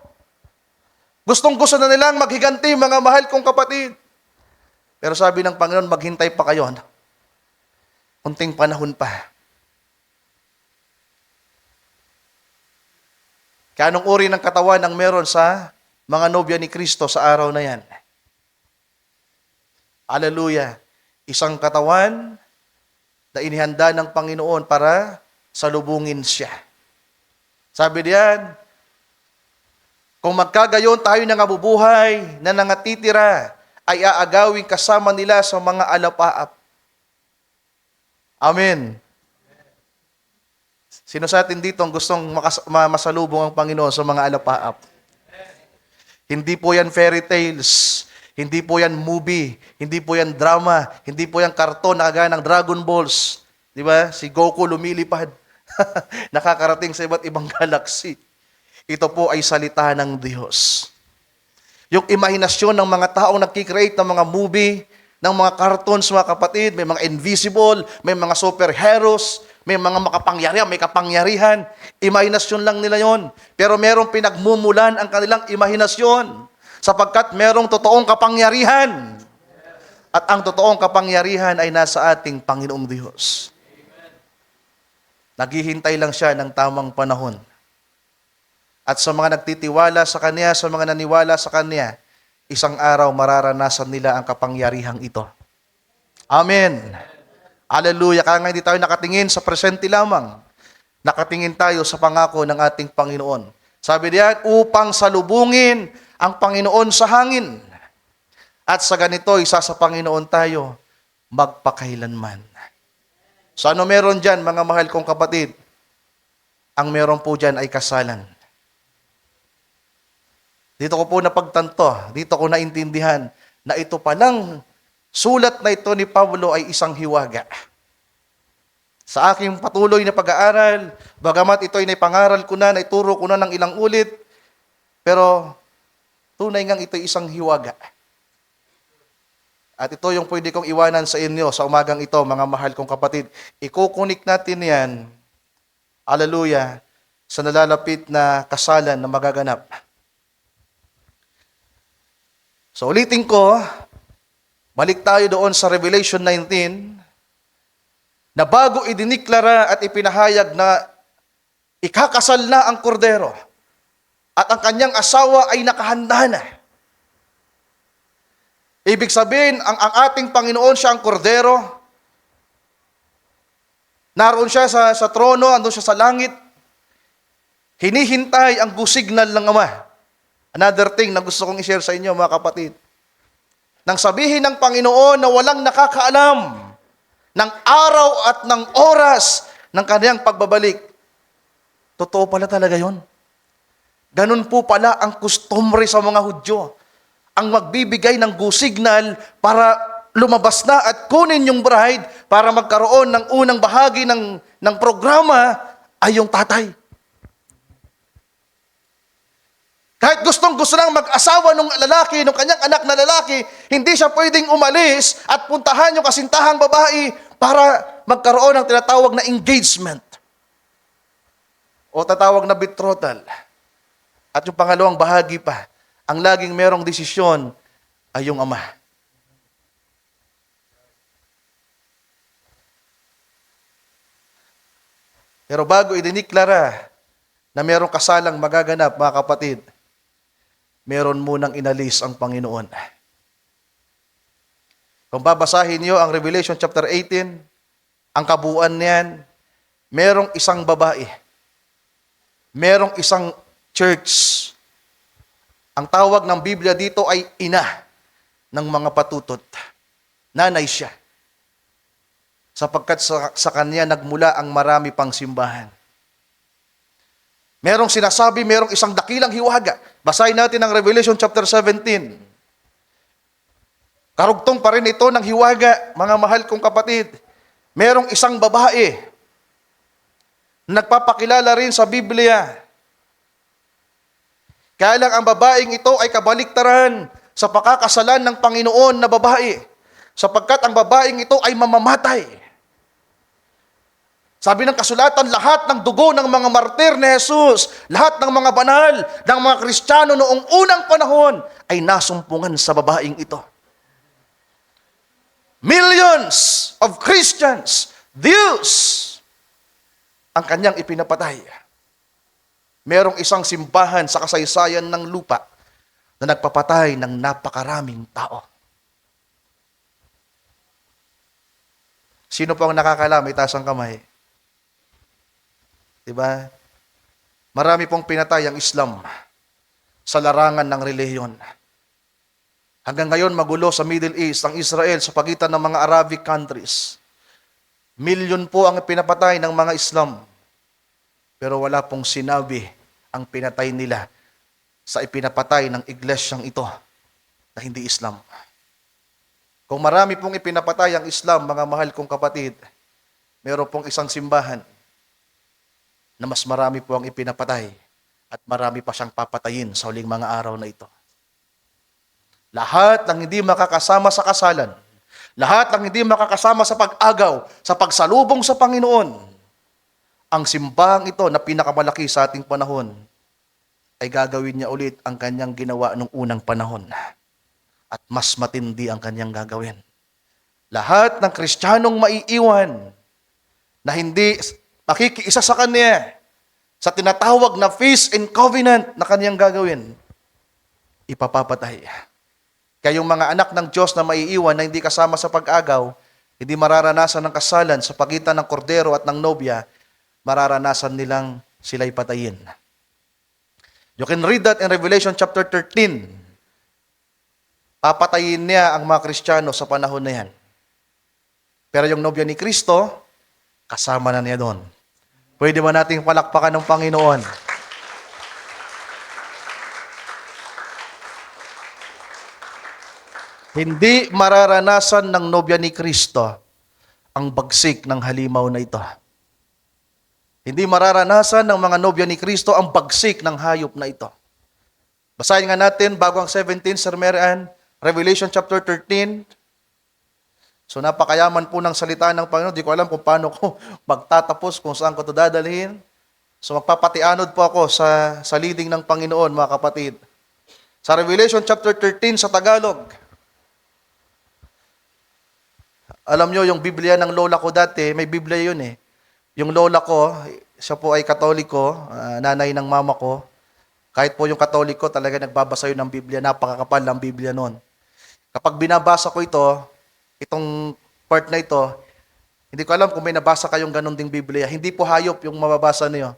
Gustong-gusto na nilang maghiganti, mga mahal kong kapatid. Pero sabi ng Panginoon, maghintay pa kayo. Kunting panahon pa. Kaya anong uri ng katawan ang meron sa mga nobya ni Kristo sa araw na yan? Hallelujah. Isang katawan na inihanda ng Panginoon para salubungin siya. Sabi diyan, kung magkagayon tayo na nabubuhay na nangatitira, ay aagawin kasama nila sa mga alapaap. Amen. Sino sa atin dito ang gustong masalubong ang Panginoon sa mga alapaap? Hindi po yan fairy tales. Hindi po yan movie. Hindi po yan drama. Hindi po yan karton na kagaya ng Dragon Balls. Di ba? Si Goku lumilipad. Nakakarating sa iba't ibang galaxy. Ito po ay salita ng Diyos. Yung imahinasyon ng mga taong nagkikreate ng mga movie, ng mga cartoons, mga kapatid, may mga invisible, may mga superheroes, may mga makapangyarihan, may kapangyarihan. Imahinasyon lang nila yon. Pero merong pinagmumulan ang kanilang imahinasyon sapagkat merong totoong kapangyarihan. At ang totoong kapangyarihan ay nasa ating Panginoong Diyos. Naghihintay lang siya ng tamang panahon. At sa mga nagtitiwala sa Kanya, sa mga naniwala sa Kanya, isang araw mararanasan nila ang kapangyarihang ito. Amen. Hallelujah. Kaya nga hindi tayo nakatingin sa presente lamang. Nakatingin tayo sa pangako ng ating Panginoon. Sabi diyan, upang salubungin ang Panginoon sa hangin. At sa ganito, isa sa Panginoon tayo, magpakailanman. So ano meron dyan, mga mahal kong kapatid? Ang meron po dyan ay kasalan. Dito ko po napagtanto, dito ko naintindihan na ito palang sulat na ito ni Pablo ay isang hiwaga. Sa aking patuloy na pag-aaral, bagamat ito ay naipangaral ko na, naituro ko na ng ilang ulit, pero tunay ngang ito ay isang hiwaga. At ito yung pwede kong iwanan sa inyo sa umagang ito, mga mahal kong kapatid. Ikukunik natin yan, hallelujah, sa nalalapit na kasalan na magaganap. So ulitin ko, balik tayo doon sa Revelation 19, na bago idiniklara at ipinahayag na ikakasal na ang kordero at ang kanyang asawa ay nakahanda na. Ibig sabihin, ang ating Panginoon siya ang kordero. Naroon siya sa trono, andun siya sa langit. Hinihintay ang go signal ng Ama. Another thing na gusto kong i-share sa inyo, mga kapatid. Nang sabihin ng Panginoon na walang nakakaalam ng araw at ng oras ng kanyang pagbabalik, totoo pala talaga yon. Ganun po pala ang customary sa mga Hudyo. Ang magbibigay ng go signal para lumabas na at kunin yung bride para magkaroon ng unang bahagi ng programa ay yung tatay. Kahit gustong-gusto lang mag-asawa ng lalaki, ng kanyang anak na lalaki, hindi siya pwedeng umalis at puntahan yung kasintahang babae para magkaroon ng tinatawag na engagement o tatawag na betrothal. At yung pangalawang bahagi pa, ang laging merong desisyon ay yung ama. Pero bago idiniklara na merong kasalang magaganap, mga kapatid, meron munang inalis ang Panginoon. Kung babasahin niyo ang Revelation chapter 18, ang kabuuan niyan, merong isang babae, merong isang church. Ang tawag ng Biblia dito ay ina ng mga patutot. Nanay siya. Sapagkat sa kanya nagmula ang marami pang simbahan. Merong sinasabi, merong isang dakilang hiwaga. Basahin natin ang Revelation chapter 17. Karugtong pa rin ito ng hiwaga, mga mahal kong kapatid. Merong isang babae na nagpapakilala rin sa Biblia. Kaya lang ang babaeng ito ay kabaliktaran sa pakakasalan ng Panginoon na babae. Sapagkat ang babaeng ito ay mamamatay. Sabi ng kasulatan, lahat ng dugo ng mga martir ni Jesus, lahat ng mga banal, ng mga Kristiyano noong unang panahon, ay nasumpungan sa babaeng ito. Millions of Christians, Diyos, ang kanyang ipinapatay. Merong isang simbahan sa kasaysayan ng lupa na nagpapatay ng napakaraming tao. Sino po ang nakakalam? Itaas ang kamay. Diba? Marami pong pinatay ang Islam sa larangan ng relihiyon. Hanggang ngayon magulo sa Middle East ang Israel sa pagitan ng mga Arabic countries. Milyon po ang pinapatay ng mga Islam. Pero wala pong sinabi ang pinatay nila sa ipinapatay ng iglesyang ito na hindi Islam. Kung marami pong ipinapatay ang Islam, mga mahal kong kapatid, meron pong isang simbahan na mas marami po ang ipinapatay at marami pa siyang papatayin sa huling mga araw na ito. Lahat ng hindi makakasama sa kasalan, lahat ng hindi makakasama sa pag-agaw, sa pagsalubong sa Panginoon, ang simbahang ito na pinakamalaki sa ating panahon, ay gagawin niya ulit ang kanyang ginawa nung unang panahon. At mas matindi ang kanyang gagawin. Lahat ng Kristiyanong maiiwan na hindi makikiisa sa kanya sa tinatawag na feast and covenant na kanyang gagawin, ipapapatay. Kaya yung mga anak ng Diyos na maiiwan na hindi kasama sa pag-agaw, hindi mararanasan ng kasalan sa pagitan ng kordero at ng nobya, mararanasan nilang sila'y patayin. You can read that in Revelation chapter 13. Papatayin niya ang mga Kristiyano sa panahon na yan. Pero yung nobya ni Kristo, kasama na niya doon. Pwede ba nating palakpakan ng Panginoon? Hindi mararanasan ng nobya ni Kristo ang bagsik ng halimaw na ito. Hindi mararanasan ng mga nobya ni Kristo ang bagsik ng hayop na ito. Basahin nga natin bago ang 17, Sir Marian, Revelation chapter 13. So napakayaman po ng salita ng Panginoon. Di ko alam kung paano ko magtatapos, kung saan ko ito dadalhin. So magpapatianod po ako sa leading ng Panginoon, mga kapatid. Sa Revelation chapter 13 sa Tagalog. Alam nyo, yung Biblia ng lola ko dati, may Biblia yun eh. Yung lola ko, siya po ay Katoliko, nanay ng mama ko. Kahit po yung Katoliko, talaga nagbabasa yun ng Biblia. Napakakapal ng Biblia noon. Kapag binabasa ko ito, itong part na ito, hindi ko alam kung may nabasa kayong ganun ding Biblia. Hindi po hayop yung mababasa niyo.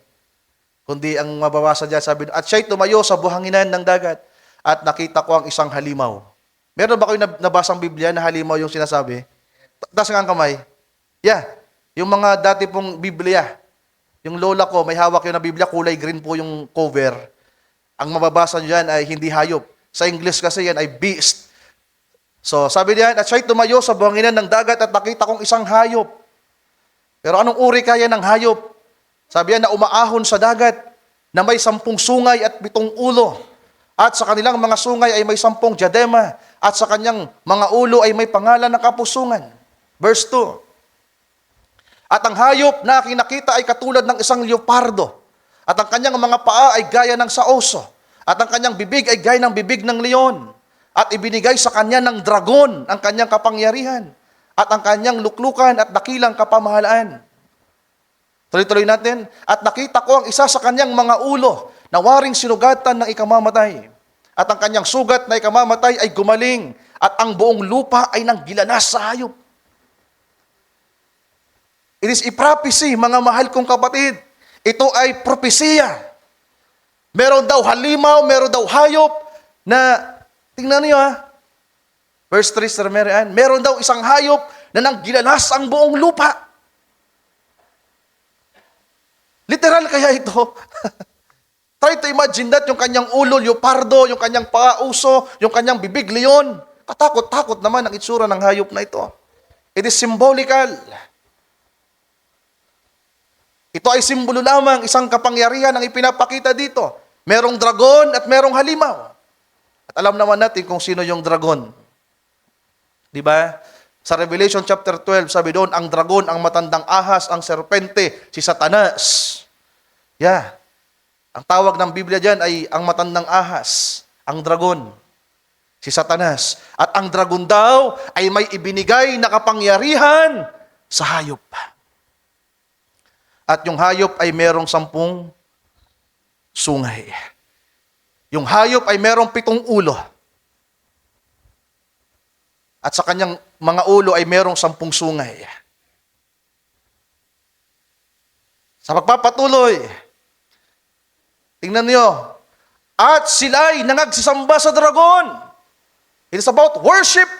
Kundi ang mababasa dyan, sabi, at siya'y tumayo sa buhanginan ng dagat at nakita ko ang isang halimaw. Meron ba kayong nabasang Biblia na halimaw yung sinasabi? Taas nga ang kamay. Yeah. Yung mga dati pong Biblia. Yung lola ko, may hawak yun na Biblia, kulay green po yung cover. Ang mababasa nyo dyan ay hindi hayop. Sa English kasi yan ay beast. So, sabi diyan, at siya'y tumayo sa buhanginan ng dagat at nakita kong isang hayop. Pero anong uri kaya ng hayop? Sabi yan na umaahon sa dagat, na may 10 sungay at 7 ulo. At sa kanilang mga sungay ay may 10 diadema. At sa kanyang mga ulo ay may pangalan ng kapusungan. Verse 2. At ang hayop na aking nakita ay katulad ng isang leopardo. At ang kanyang mga paa ay gaya ng sa oso. At ang kanyang bibig ay gaya ng bibig ng leon. At ibinigay sa kanya ng dragon ang kanyang kapangyarihan. At ang kanyang luklukan at dakilang kapamahalaan. Tuloy-tuloy natin. At nakita ko ang isa sa kanyang mga ulo na waring sinugatan ng ikamamatay. At ang kanyang sugat na ikamamatay ay gumaling. At ang buong lupa ay nanggilanas sa hayop. It is a prophecy, mga mahal kong kapatid. Ito ay propesiya. Meron daw halimaw, meron daw hayop na, tingnan niyo verse 3, Sir Marian, meron daw isang hayop na nanggilalas ang buong lupa. Literal kaya ito? Try to imagine that, yung kanyang ulo, leopardo, yung kanyang paa, uso, yung kanyang bibig, leon. Katakot-takot naman ang itsura ng hayop na ito. It is symbolical. Ito ay simbolo lamang, isang kapangyarihan ang ipinapakita dito. Merong dragon at merong halimaw. At alam naman natin kung sino yung dragon. Di ba? Sa Revelation chapter 12, sabi doon, ang dragon, ang matandang ahas, ang serpente, si Satanas. Yeah. Ang tawag ng Biblia dyan ay ang matandang ahas, ang dragon, si Satanas. At ang dragon daw ay may ibinigay na kapangyarihan sa hayop. At yung hayop ay merong 10 sungay. Yung hayop ay merong 7 ulo. At sa kanyang mga ulo ay merong 10 sungay. Sa pagpapatuloy, tingnan niyo, at sila'y nangagsisamba sa dragon. It is about worship.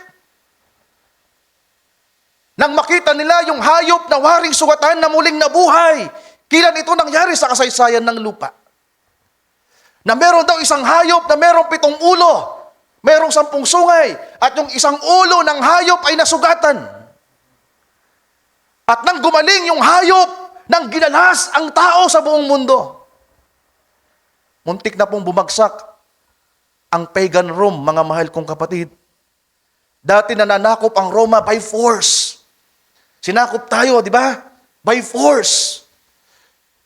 Nang makita nila yung hayop na waring sugatan na muling nabuhay, kailan ito nangyari sa kasaysayan ng lupa? Na meron daw isang hayop na merong 7 ulo, merong 10 sungay, at yung isang ulo ng hayop ay nasugatan. At nang gumaling yung hayop, nang ginalas ang tao sa buong mundo. Muntik na pong bumagsak ang pagan Rome, mga mahal kong kapatid. Dati nananakop ang Roma by force. Sinakop tayo, di ba? By force.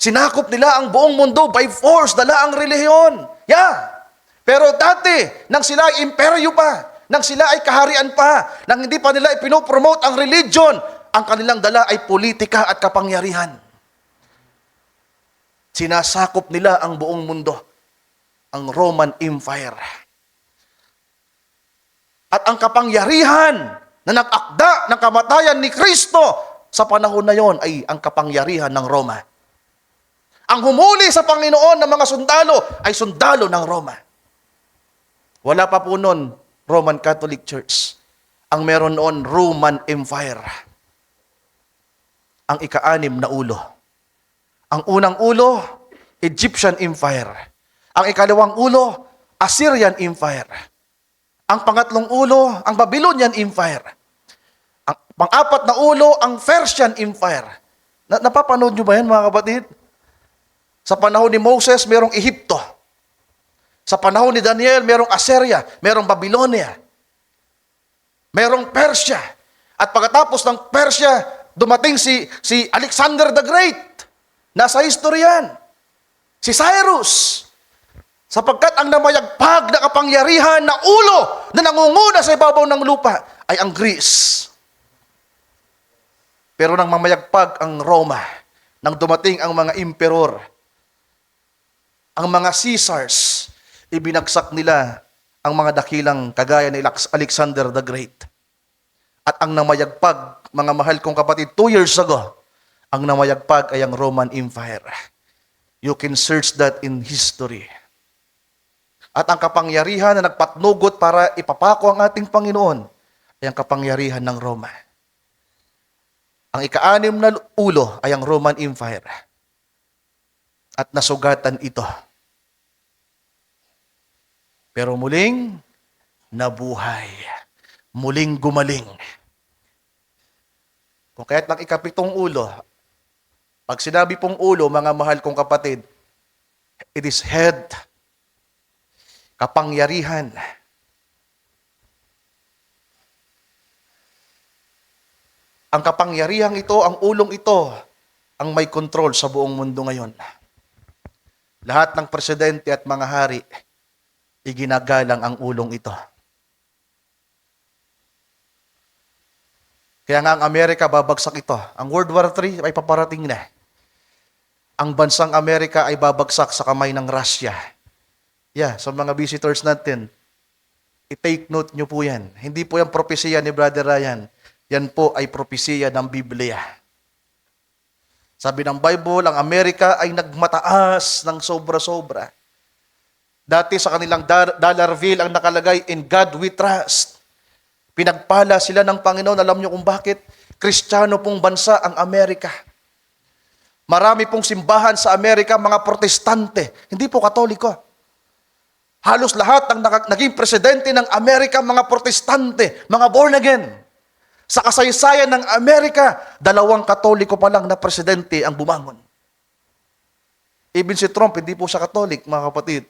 Sinakop nila ang buong mundo by force, dala ang relihiyon. Yeah. Pero dati, nang sila ay imperyo pa, nang sila ay kaharian pa, nang hindi pa nila ipinopromote ang religion, ang kanilang dala ay politika at kapangyarihan. Sinasakop nila ang buong mundo, ang Roman Empire. At ang kapangyarihan na nag-akda ng kamatayan ni Kristo sa panahon na yon ay ang kapangyarihan ng Roma. Ang humuli sa Panginoon ng mga sundalo ay sundalo ng Roma. Wala pa po noon Roman Catholic Church. Ang meron noon Roman Empire. ang ika-6 na ulo. Ang unang ulo, Egyptian Empire. Ang ikalawang ulo, Assyrian Empire. Ang pangatlong ulo, ang Babylonian Empire. Ang pang-apat na ulo, ang Persian Empire. Napapanood nyo ba yan, mga kapatid? Sa panahon ni Moses, merong Ehipto. Sa panahon ni Daniel, merong Assyria, merong Babylonia, merong Persia. At pagkatapos ng Persia, dumating si Alexander the Great. Nasa history yan. Si Cyrus. Sapagkat ang namayagpag na kapangyarihan na ulo na nangunguna sa ibabaw ng lupa ay ang Greece. Pero nang mamayagpag ang Roma, nang dumating ang mga emperor, ang mga Caesars, ibinagsak nila ang mga dakilang kagaya ni Alexander the Great. At ang namayagpag, mga mahal kong kapatid, 2 years ago, ang namayagpag ay ang Roman Empire. You can search that in history. At ang kapangyarihan na nagpatnugot para ipapako ang ating Panginoon ay ang kapangyarihan ng Roma. Ang ika-6 na ulo ay ang Roman Empire. At nasugatan ito. Pero muling nabuhay. Muling gumaling. Kung kaya't ng ika-7 ulo, pag sinabi pong ulo, mga mahal kong kapatid, it is head, kapangyarihan. Ang kapangyarihang ito, ang ulong ito, ang may control sa buong mundo ngayon. Lahat ng presidente at mga hari, iginagalang ang ulong ito. Kaya nga ang Amerika, babagsak ito. Ang World War III ay paparating na. Ang bansang Amerika ay babagsak sa kamay ng Russia. Sa mga visitors natin, i-take note nyo po yan. Hindi po yan propesiya ni Brother Ryan. Yan po ay propesiya ng Biblia. Sabi ng Bible, ang Amerika ay nagmataas ng sobra-sobra. Dati sa kanilang dollar bill ang nakalagay, "In God we trust." Pinagpala sila ng Panginoon. Alam niyo kung bakit? Kristiyano pong bansa ang Amerika. Marami pong simbahan sa Amerika, mga protestante. Hindi po katoliko. Halos lahat ng naging presidente ng Amerika, mga protestante, mga born again. Sa kasaysayan ng Amerika, 2 katoliko pa lang na presidente ang bumangon. Even si Trump, hindi po siya katolik, mga kapatid.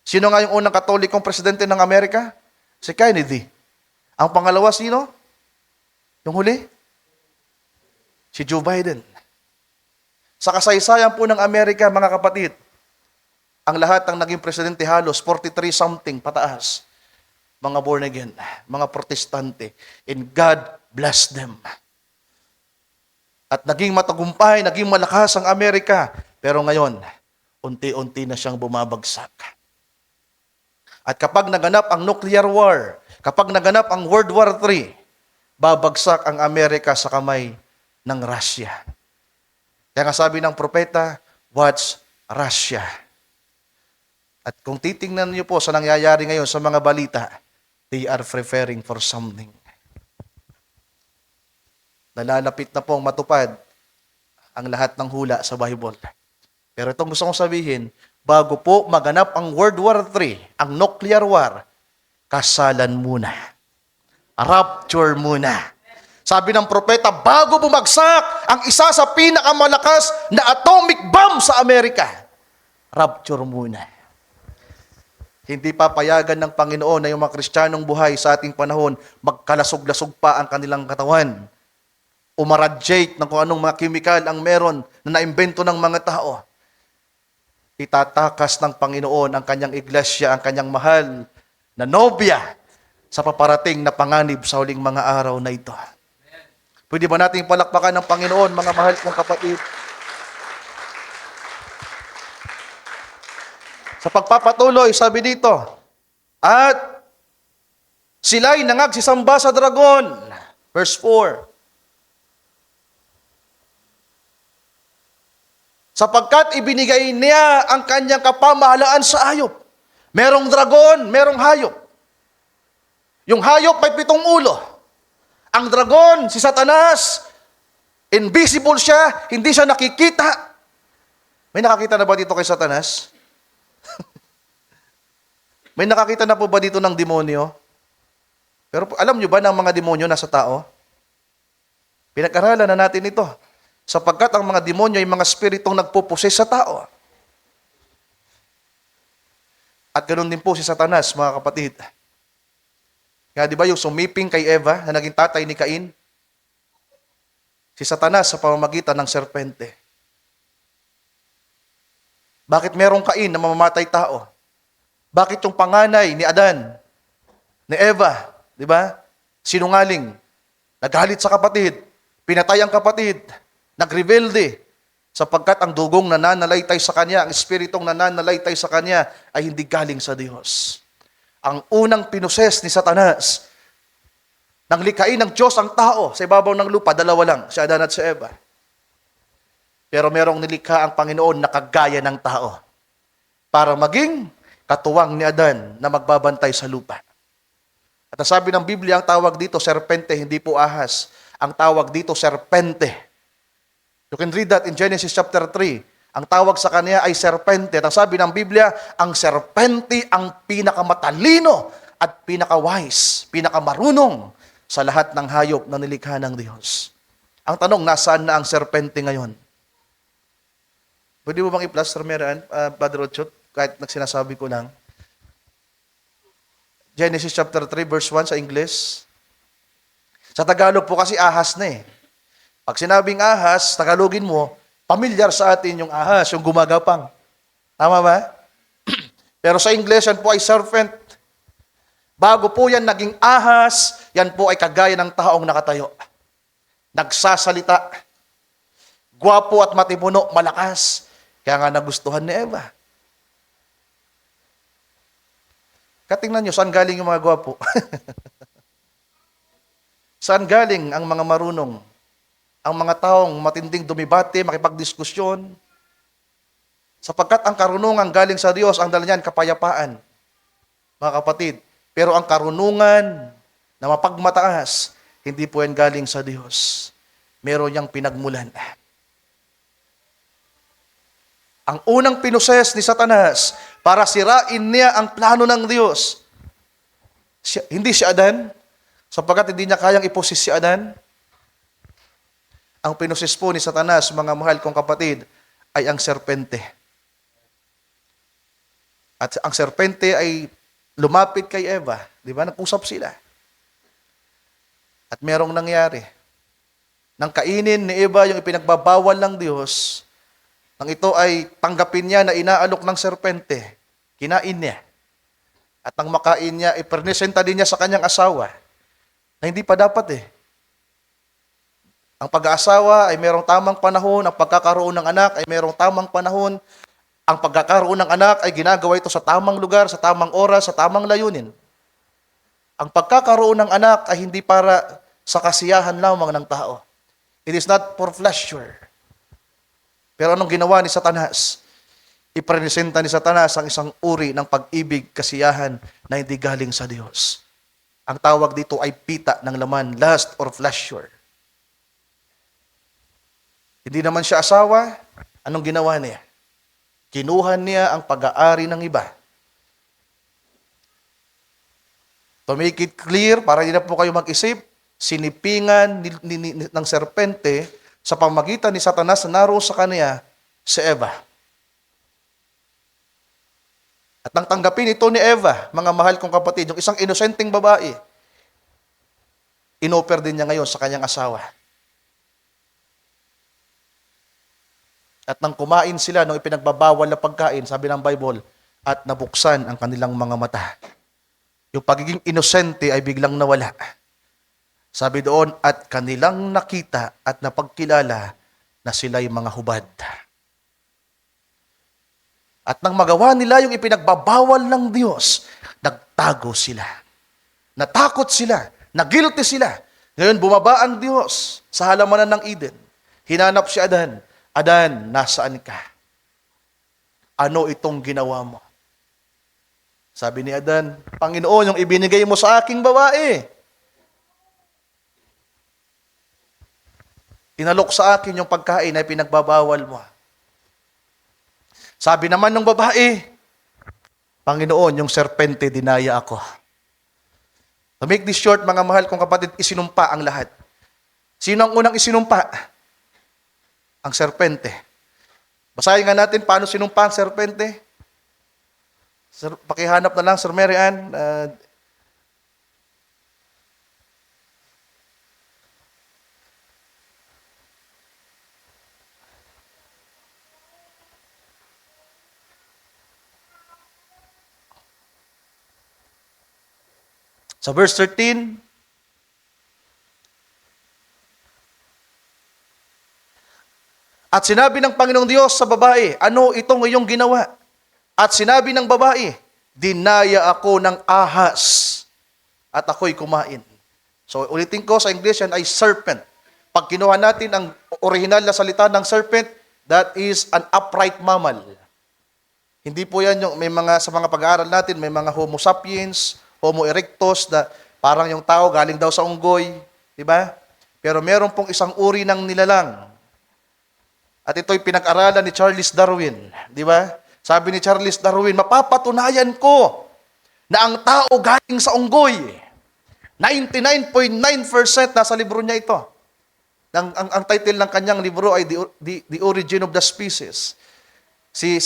Sino nga yung unang katolikong presidente ng Amerika? Si Kennedy. Ang pangalawa, sino? Yung huli? Si Joe Biden. Sa kasaysayan po ng Amerika, mga kapatid, ang lahat ng naging presidente halos 43-something pataas. Mga born again, mga protestante. And God bless them. At naging matagumpay, naging malakas ang Amerika. Pero ngayon, unti-unti na siyang bumabagsak. At kapag naganap ang nuclear war, kapag naganap ang World War III, babagsak ang Amerika sa kamay ng Russia. Kaya nga sabi ng propeta, watch Russia. At kung titingnan niyo po sa nangyayari ngayon sa mga balita, they are preparing for something. Nalalapit na pong matupad ang lahat ng hula sa Bible. Pero itong gusto kong sabihin, bago po maganap ang World War III, ang nuclear war, kasalan muna. Rapture muna. Sabi ng propeta, bago bumagsak ang isa sa pinakamalakas na atomic bomb sa Amerika, rapture muna. Hindi papayagan ng Panginoon na yung mga Kristiyanong buhay sa ating panahon, magkalasog-lasog pa ang kanilang katawan. Umaradiate ng kung anong mga chemical ang meron na naimbento ng mga tao. Itatakas ng Panginoon ang kanyang iglesia, ang kanyang mahal na nobya sa paparating na panganib sa huling mga araw na ito. Pwede ba nating palakpakan ng Panginoon, mga mahal kong kapatid? Sa pagpapatuloy, sabi dito, at sila'y nangagsisamba sa dragon. Verse 4. Sapagkat ibinigay niya ang kanyang kapamahalaan sa hayop. Merong dragon, merong hayop. Yung hayop may 7 ulo. Ang dragon, si Satanas, Invisible siya, hindi siya nakikita. May nakakita na ba dito kay Satanas? May nakakita na po ba dito ng demonyo? Pero alam nyo ba na ang mga demonyo nasa tao? Pinag-aralan na natin ito. Sapagkat ang mga demonyo ay mga spiritong nagpuposes sa tao. At ganoon din po si Satanas, mga kapatid. Kaya di ba yung sumiping kay Eva na naging tatay ni Cain? Si Satanas sa pamamagitan ng serpente. Bakit merong Cain na mamamatay tao? Bakit yung panganay ni Adan, ni Eva, di ba? Sinungaling, naghalit sa kapatid, pinatay ang kapatid, nagrebelde, sapagkat ang dugong nananalaytay sa kanya, ang espiritong nananalaytay sa kanya ay hindi galing sa Diyos. Ang unang pinoses ni Satanas, nang likhain ng Diyos ang tao sa ibabaw ng lupa, dalawa lang, si Adan at si Eva. Pero merong nilikha ang Panginoon na kagaya ng tao para maging katuwang ni Adan na magbabantay sa lupa. At sabi ng Biblia, ang tawag dito, serpente, hindi po ahas. Ang tawag dito, serpente. You can read that in Genesis chapter 3. Ang tawag sa kanya ay serpente. At sabi ng Biblia, ang serpente ang pinakamatalino at pinaka-wise, pinakamarunong sa lahat ng hayop na nilikha ng Diyos. Ang tanong, nasaan na ang serpente ngayon? Pwede mo bang i-plus, Rameran, Brother Ochot, kahit nagsinasabi ko lang? Genesis chapter 3, verse 1 sa English. Sa Tagalog po kasi ahas na eh. Pag sinabing ahas, Tagalogin mo, pamilyar sa atin yung ahas, yung gumagapang. Tama ba? Pero sa English, yan po ay serpent. Bago po yan naging ahas, yan po ay kagaya ng taong nakatayo. Nagsasalita. Gwapo at matipuno, malakas. Kaya nga nagustuhan ni Eva. Katingnan nyo, saan galing yung mga gwapo? Saan galing ang mga marunong? Ang mga taong matinding dumibate, makipagdiskusyon? Sapagkat ang karunungan galing sa Diyos, ang dala niyan, kapayapaan. Mga kapatid, pero ang karunungan na mapagmataas, hindi po yan galing sa Diyos. Meron niyang pinagmulan. Ang unang pinoses ni Satanas para sirain niya ang plano ng Diyos. Hindi si Adan, sapagkat hindi niya kayang iposes si Adan. Ang pinoses po ni Satanas, mga mahal kong kapatid, ay ang serpente. At ang serpente ay lumapit kay Eva. Di ba? Nag-usap sila. At merong nangyari. Nang kainin ni Eva yung ipinagbabawal ng Diyos, nang ito ay tanggapin niya na inaalok ng serpente, kinain niya. At nang makain niya, ipresenta din niya sa kanyang asawa na hindi pa dapat eh. Ang pag-aasawa ay merong tamang panahon, ang pagkakaroon ng anak ay merong tamang panahon, ang pagkakaroon ng anak ay ginagawa ito sa tamang lugar, sa tamang oras, sa tamang layunin. Ang pagkakaroon ng anak ay hindi para sa kasiyahan lamang ng tao. It is not for pleasure. Pero anong ginawa ni Satanas? Ipresenta ni Satanas ang isang uri ng pag-ibig, kasiyahan na hindi galing sa Diyos. Ang tawag dito ay pita ng laman, lust or pleasure. Hindi naman siya asawa, anong ginawa niya? Kinuha niya ang pag-aari ng iba. To make it clear, para hindi na po kayo mag-isip, sinipingan ng serpente sa pamagitan ni Satanas na naroon sa kanya si Eva. At nang tanggapin ito ni Eva, mga mahal kong kapatid, yung isang inosenteng babae, inoper din niya ngayon sa kanyang asawa. At nang kumain sila nung ipinagbabawal na pagkain, sabi ng Bible, at nabuksan ang kanilang mga mata. Yung pagiging inosente ay biglang nawala. Sabi doon, at kanilang nakita at napagkilala na sila'y mga hubad. At nang magawa nila yung ipinagbabawal ng Diyos, nagtago sila. Natakot sila. Nagilty sila. Ngayon bumaba ang Diyos sa halamanan ng Eden. Hinanap si Adan. Adan, nasaan ka? Ano itong ginawa mo? Sabi ni Adan, Panginoon, yung ibinigay mo sa aking babae. Inalok sa akin yung pagkain na pinagbabawal mo. Sabi naman ng babae, Panginoon, yung serpente, dinaya ako. To make this short, mga mahal kong kapatid, isinumpa ang lahat. Sino ang unang isinumpa? Ang serpente. Basahin nga natin paano sinumpa ang serpente. Sir, pakihanap na lang, Sir Mary Ann. Sa verse 13, at sinabi ng Panginoong Diyos sa babae, ano itong iyong ginawa? At sinabi ng babae, dinaya ako ng ahas at ako'y kumain. So ulitin ko, sa English yan ay serpent. Pag kinuha natin ang original na salita ng serpent, that is an upright mammal. Hindi po yan yung, sa mga pag-aaral natin, may mga Homo sapiens, Homo erectus, na parang yung tao galing daw sa unggoy, di ba? Pero meron pong isang uri ng nilalang. At ito'y pinag-aralan ni Charles Darwin, di ba? Sabi ni Charles Darwin, mapapatunayan ko na ang tao galing sa unggoy. 99.9% nasa libro niya ito. Ang title ng kanyang libro ay The Origin of the Species. Si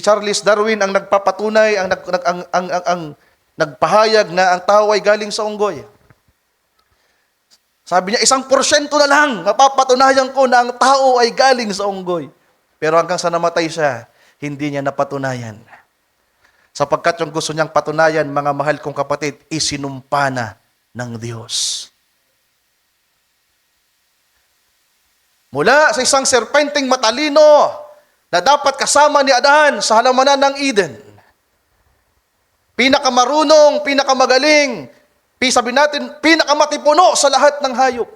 Charles Darwin ang nagpapatunay, ang nagpahayag na ang tao ay galing sa unggoy. Sabi niya, 1% na lang, mapapatunayan ko na ang tao ay galing sa unggoy. Pero hanggang sa namatay siya, hindi niya napatunayan. Sapagkat yung gusto niyang patunayan, mga mahal kong kapatid, isinumpa na ng Diyos. Mula sa isang serpenteng matalino na dapat kasama ni Adan sa halamanan ng Eden, pinakamarunong, pinakamagaling, sabi natin, pinakamatipuno sa lahat ng hayop.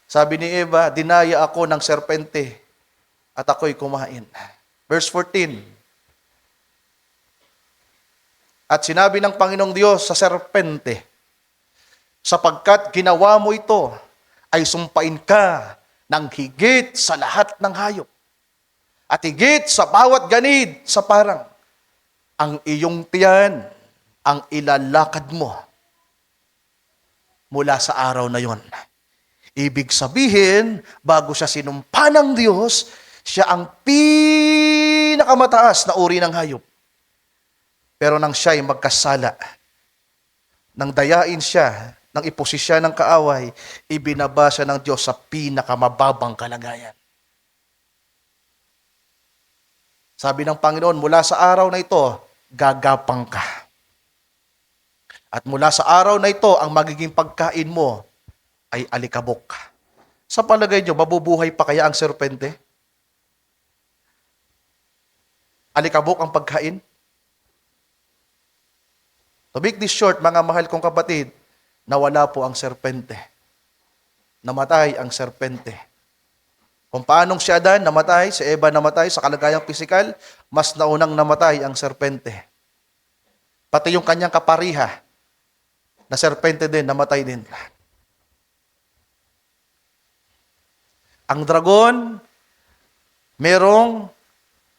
Sabi ni Eva, dinaya ako ng serpente at ako'y kumain. Verse 14. At sinabi ng Panginoong Diyos sa serpente, sapagkat ginawa mo ito, ay sumpain ka ng higit sa lahat ng hayop at higit sa bawat ganid sa parang. Ang iyong tiyan ang ilalakad mo mula sa araw na yon. Ibig sabihin, bago siya sinumpa ng Diyos, siya ang pinakamataas na uri ng hayop. Pero nang siya ay magkasala, nang dayain siya, nang ipusi siya ng kaaway, ibinaba siya ng Diyos sa pinakamababang kalagayan. Sabi ng Panginoon, mula sa araw na ito, gagapang ka. At mula sa araw na ito, ang magiging pagkain mo ay alikabok. Sa palagay nyo, mabubuhay pa kaya ang serpente? Alikabok ang pagkain? To make this short, mga mahal kong kapatid, nawala po ang serpente. Namatay ang serpente. Kung paanong si Adan namatay, si Eva namatay sa kalagayang pisikal, mas naunang namatay ang serpente. Pati yung kanyang kapariha, na serpente din, namatay din. Ang dragon, merong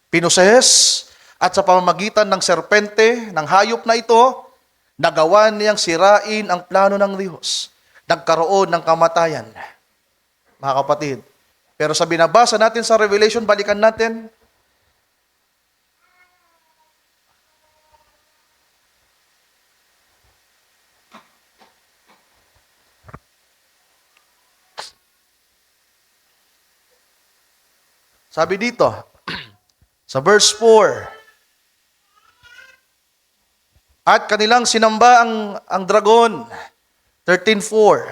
pinoses, at sa pamamagitan ng serpente, ng hayop na ito, nagawa niyang sirain ang plano ng Diyos. Nagkaroon ng kamatayan. Mga kapatid, pero sa binabasa natin sa Revelation, balikan natin. Sabi dito, sa verse 4, at kanilang sinamba ang dragon, 13:4.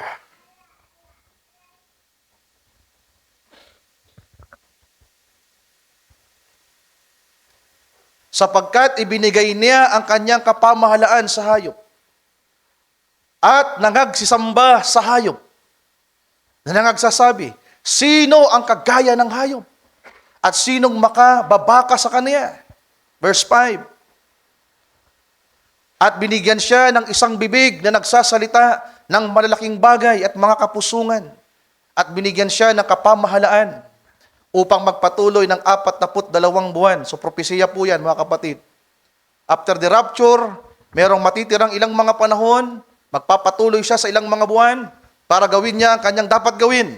Sapagkat ibinigay niya ang kanyang kapamahalaan sa hayop at nangagsisamba sa hayop na nangagsasabi, sino ang kagaya ng hayop at sinong makababaka sa kanya? Verse 5. At binigyan siya ng isang bibig na nagsasalita ng malalaking bagay at mga kapusungan at binigyan siya ng kapamahalaan upang magpatuloy ng 42 buwan. So propesya po yan mga kapatid. After the rapture, merong matitirang ilang mga panahon, magpapatuloy siya sa ilang mga buwan para gawin niya ang kanyang dapat gawin.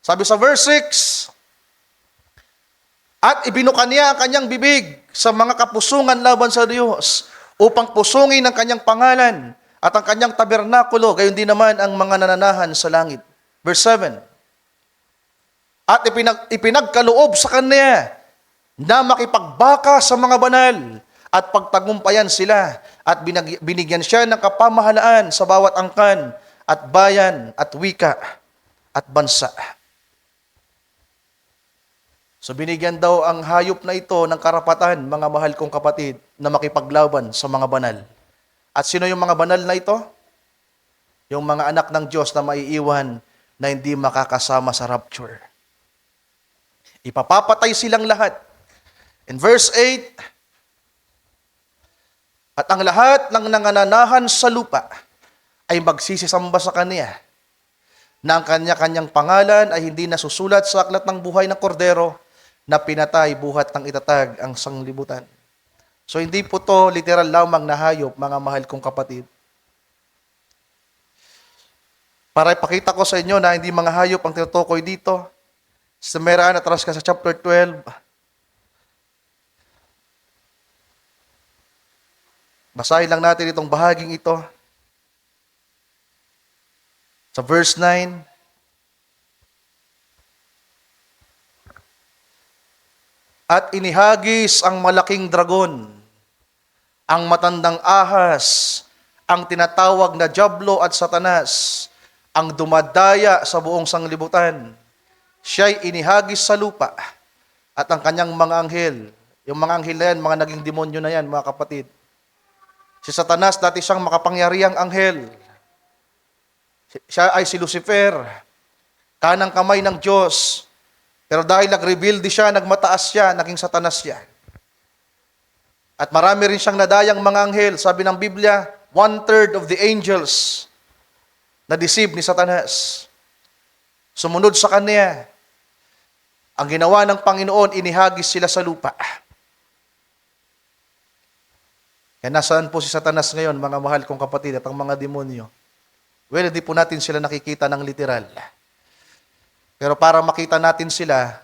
Sabi sa verse 6, at ibinuka niya ang kanyang bibig sa mga kapusungan laban sa Diyos upang pusungin ang kanyang pangalan at ang kanyang tabernakulo, gayon din naman ang mga nananahan sa langit. Verse 7, at ipinagkaloob sa kanya na makipagbaka sa mga banal at pagtagumpayan sila at binigyan siya ng kapamahalaan sa bawat angkan at bayan at wika at bansa. So binigyan daw ang hayop na ito ng karapatan, mga mahal kong kapatid, na makipaglaban sa mga banal. At sino yung mga banal na ito? Yung mga anak ng Diyos na maiiwan na hindi makakasama sa rapture. Ipapapatay silang lahat. In verse 8, at ang lahat ng nangananahan sa lupa ay magsisisamba sa Kanya, na ang kanya-kanyang pangalan ay hindi nasusulat sa aklat ng buhay ng kordero na pinatay buhat ng itatag ang sanglibutan. So hindi po to literal lamang na hayop, mga mahal kong kapatid. Para ipakita ko sa inyo na hindi mga hayop ang tinutukoy dito, sa meraan atras ka sa chapter 12, basahin lang natin itong bahaging ito. Sa verse 9, at inihagis ang malaking dragon, ang matandang ahas, ang tinatawag na Diablo at Satanas, ang dumadaya sa buong sanglibutan. Siya'y inihagis sa lupa at ang kanyang mga anghel. Yung mga anghel na yan, mga naging demonyo na yan, mga kapatid. Si Satanas, dati siyang makapangyarihang anghel. Siya ay si Lucifer, kanang kamay ng Diyos. Pero dahil nag-reveal siya, nagmataas siya, naging Satanas siya. At marami rin siyang nadayang mga anghel. Sabi ng Biblia, 1/3 of the angels na-deceive ni Satanas. Sumunod sa kanya. Ang ginawa ng Panginoon, inihagis sila sa lupa. Kaya nasaan po si Satanas ngayon, mga mahal kong kapatid, at ang mga demonyo? Well, hindi po natin sila nakikita ng literal. Pero para makita natin sila,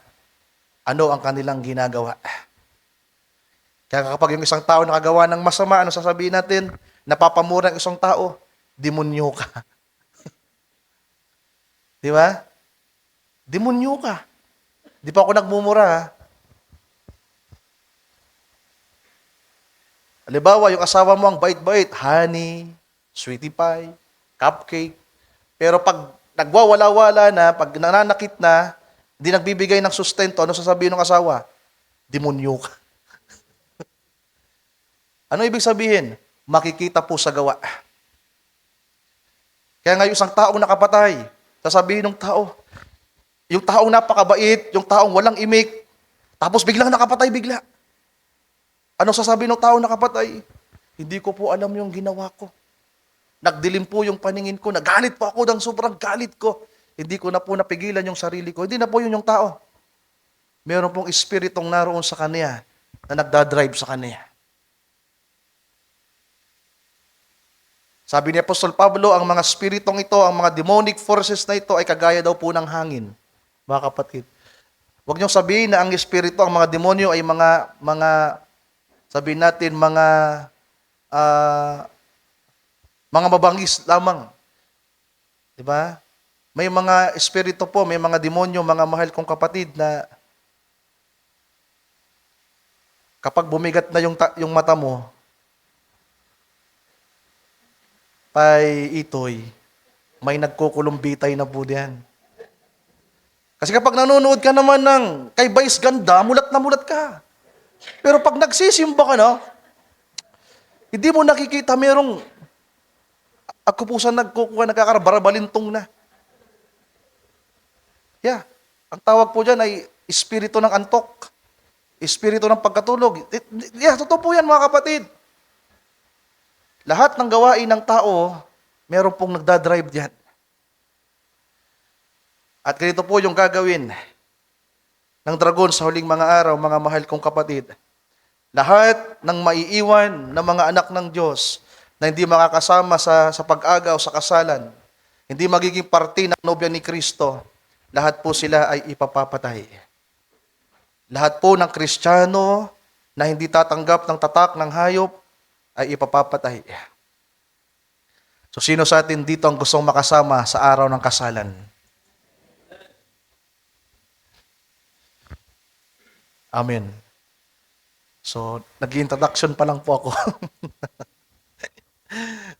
ano ang kanilang ginagawa. Kaya kapag yung isang tao nakagawa ng masama, ano sasabihin natin? Napapamura ang isang tao, demonyo ka. Di ba? Demonyo ka. Di pa ako nagmumura, ha? Halimbawa, yung asawa mo ang bait-bait, honey, sweetie pie, cupcake. Pero pag nagwawala-wala na, pag nananakit na, hindi nagbibigay ng sustento, ano sasabihin ng asawa? Demonyo ka. Ano ibig sabihin? Makikita po sa gawa. Kaya nga yung isang taong nakapatay, sasabihin ng tao, yung taong napakabait, yung taong walang imik, tapos biglang nakapatay bigla. Ano sasabihin ng taong nakapatay? Hindi ko po alam yung ginawa ko. Nagdilim po yung paningin ko, nagalit po ako ng sobrang galit ko. Hindi ko na po napigilan yung sarili ko. Hindi na po yun yung tao. Meron pong espiritong naroon sa kanya na nagdadrive sa kanya. Sabi ni Apostol Pablo, ang mga spiritong ito, ang mga demonic forces na ito ay kagaya daw po ng hangin. Mga kapatid. Huwag niyong sabihin na ang espiritu, ang mga demonyo ay mga sabihin natin, mga mabangis lamang. Diba? May mga espiritu po, may mga demonyo, mga mahal kong kapatid na kapag bumigat na yung mata mo, pay itoy, may nagkukulumbitay na po diyan. Kasi kapag nanonood ka naman ng kay Vice Ganda, mulat na mulat ka. Pero pag nagsisimba ka na, hindi mo nakikita merong ako po sa nagkakarabalintong na. Yeah. Ang tawag po dyan ay espiritu ng antok. Espiritu ng pagkatulog. Yeah, totoo po yan mga kapatid. Lahat ng gawain ng tao, meron pong nagdadrive diyan. At ganito po yung gagawin ng dragon sa huling mga araw, mga mahal kong kapatid. Lahat ng maiiwan ng mga anak ng Diyos na hindi makakasama sa pag-agaw, sa kasalan, hindi magiging parte ng nobya ni Kristo, lahat po sila ay ipapapatay. Lahat po ng Kristiyano na hindi tatanggap ng tatak ng hayop ay ipapapatay. So sino sa atin dito ang gustong makasama sa araw ng kasalan? Amen. So, nag-introduction pa lang po ako.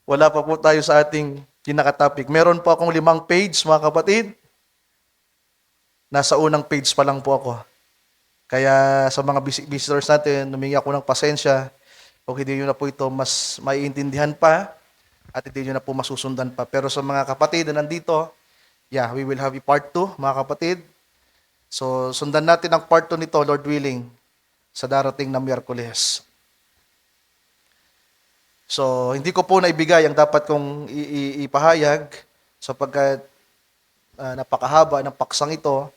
Wala pa po tayo sa ating pinaka-topic. Meron po akong 5 page, mga kapatid. Nasa unang page pa lang po ako. Kaya sa mga visitors natin, humingi ako ng pasensya. Kung hindi nyo na po ito mas maiintindihan pa at hindi nyo na po masusundan pa. Pero sa mga kapatid na nandito, we will have a part 2, mga kapatid. So, sundan natin ang part 2 nito, Lord willing, sa darating na Miyerkules. So, hindi ko po naibigay ang dapat kong ipahayag sapagkat napakahaba ng paksang ito.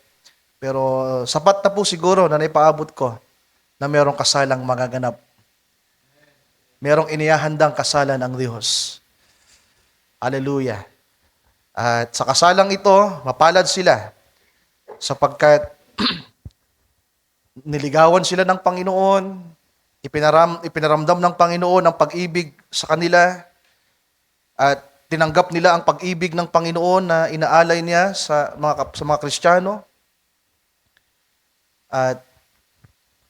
Pero sapat na po siguro na naipaabot ko na merong kasalang magaganap. Merong inihahandang kasalan ang Diyos. Hallelujah. At sa kasalang ito, mapalad sila sapagkat niligawan sila ng Panginoon, ipinaramdam ng Panginoon ang pag-ibig sa kanila, at tinanggap nila ang pag-ibig ng Panginoon na inaalay niya sa mga Kristiyano. At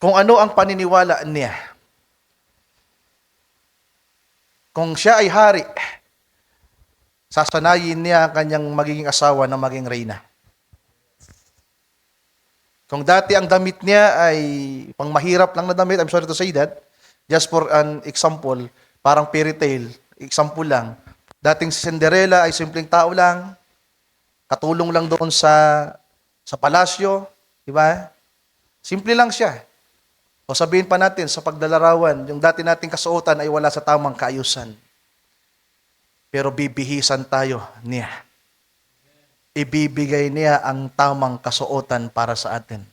kung ano ang paniniwala niya. Kung siya ay hari, sasanayin niya ang kanyang magiging asawa na maging reyna. Kung dati ang damit niya ay pangmahirap lang na damit, I'm sorry to say that, just for an example, parang fairy tale, example lang. Dating si Cinderella ay simpleng tao lang, katulong lang doon sa palasyo, di ba? Simple lang siya. O sabihin pa natin, sa paglalarawan, yung dati nating kasuotan ay wala sa tamang kaayusan. Pero bibihisan tayo niya. Ibibigay niya ang tamang kasuotan para sa atin.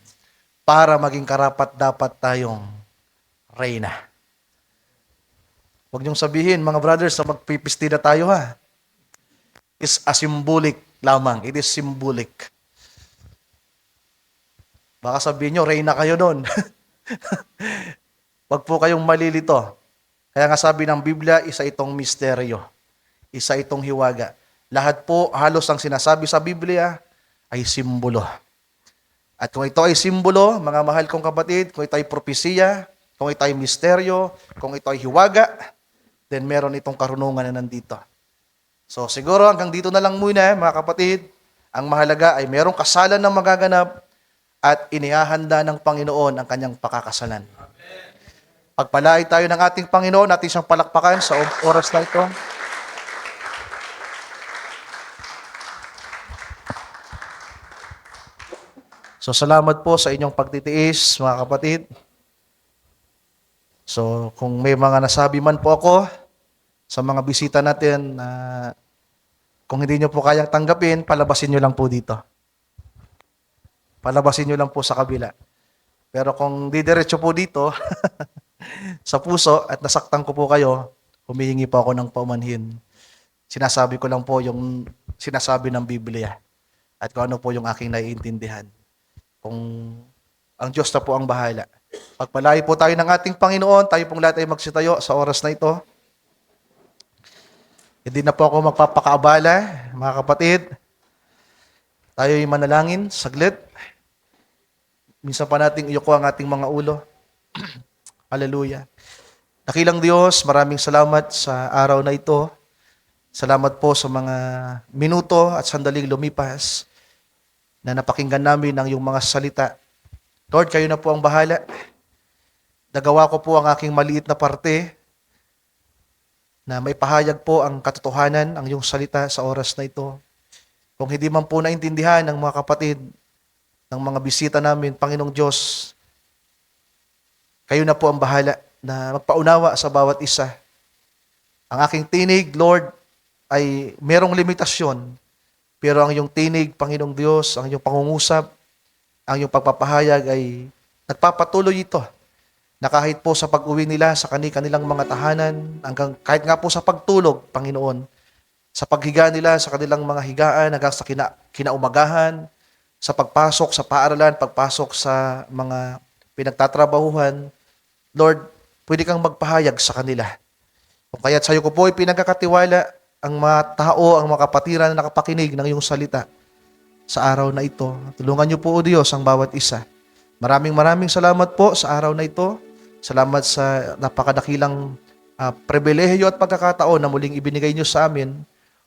Para maging karapat-dapat tayong reyna. Huwag niyong sabihin, mga brothers, na magpipistida tayo ha. It's a symbolic lamang. It is symbolic. Baka sabihin niyo, reyna kayo doon. Huwag po kayong malilito. Kaya nga sabi ng Biblia, isa itong misteryo. Isa itong hiwaga. Lahat po, halos ang sinasabi sa Biblia ay simbolo. At kung ito ay simbolo, mga mahal kong kapatid, kung ito ay propesiya, kung ito ay misteryo, kung ito ay hiwaga, then meron itong karunungan na nandito. So siguro hanggang dito na lang muna, mga kapatid. Ang mahalaga ay merong kasalan na magaganap at inihahanda ng Panginoon ang kanyang pakakasalan. Pagpalain tayo ng ating Panginoon, natin siyang palakpakan sa oras na ito. So, salamat po sa inyong pagtitiis, mga kapatid. So, kung may mga nasabi man po ako sa mga bisita natin na kung hindi nyo po kayang tanggapin, palabasin nyo lang po dito. Palabasin nyo lang po sa kabila. Pero kung didiretso po dito, sa puso at nasaktan ko po kayo, humihingi po ako ng paumanhin. Sinasabi ko lang po yung sinasabi ng Biblia at kung ano po yung aking naiintindihan. Kung ang Diyos na po ang bahala. Pagpalain po tayo ng ating Panginoon, tayo pong lahat ay magsitayo sa oras na ito. Hindi na po ako magpapakaabala, mga kapatid. Tayo ay manalangin, saglit. Minsan pa nating iyuko ang ating mga ulo. Hallelujah. Dakilang Diyos, maraming salamat sa araw na ito. Salamat po sa mga minuto at sandaling lumipas na napakinggan namin ang iyong mga salita. Lord, kayo na po ang bahala. Nagawa ko po ang aking maliit na parte na may pahayag po ang katotohanan, ang iyong salita sa oras na ito. Kung hindi man po naintindihan ng mga kapatid, ng mga bisita namin, Panginoong Diyos, kayo na po ang bahala na magpaunawa sa bawat isa. Ang aking tinig, Lord, ay merong limitasyon. Pero ang iyong tinig, Panginoong Diyos, ang iyong pangungusap, ang iyong pagpapahayag ay nagpapatuloy ito na kahit po sa pag-uwi nila sa kanilang mga tahanan, hanggang kahit nga po sa pagtulog, Panginoon, sa paghiga nila sa kanilang mga higaan hanggang sa kinaumagahan, sa pagpasok sa paaralan, pagpasok sa mga pinagtatrabahuhan, Lord, pwede kang magpahayag sa kanila. O kaya't sa iyo ko po ipinagkakatiwala ang mga tao, ang mga kapatiran na nakapakinig ng iyong salita sa araw na ito. Tulungan niyo po, O Diyos, ang bawat isa. Maraming salamat po sa araw na ito. Salamat sa napakadakilang pribilehiyo at pagkakataon na muling ibinigay niyo sa amin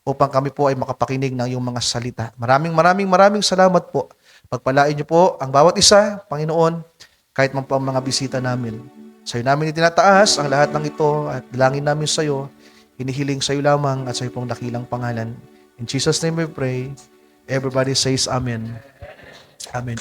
upang kami po ay makapakinig ng iyong mga salita. Maraming salamat po. Pagpalain niyo po ang bawat isa, Panginoon, kahit man po ang mga bisita namin. Sa iyo namin itinataas ang lahat ng ito at dalangin namin sa iyo. Hinihiling sa iyo lamang at sa iyo pong dakilang pangalan. In Jesus' name we pray. Everybody says Amen. Amen.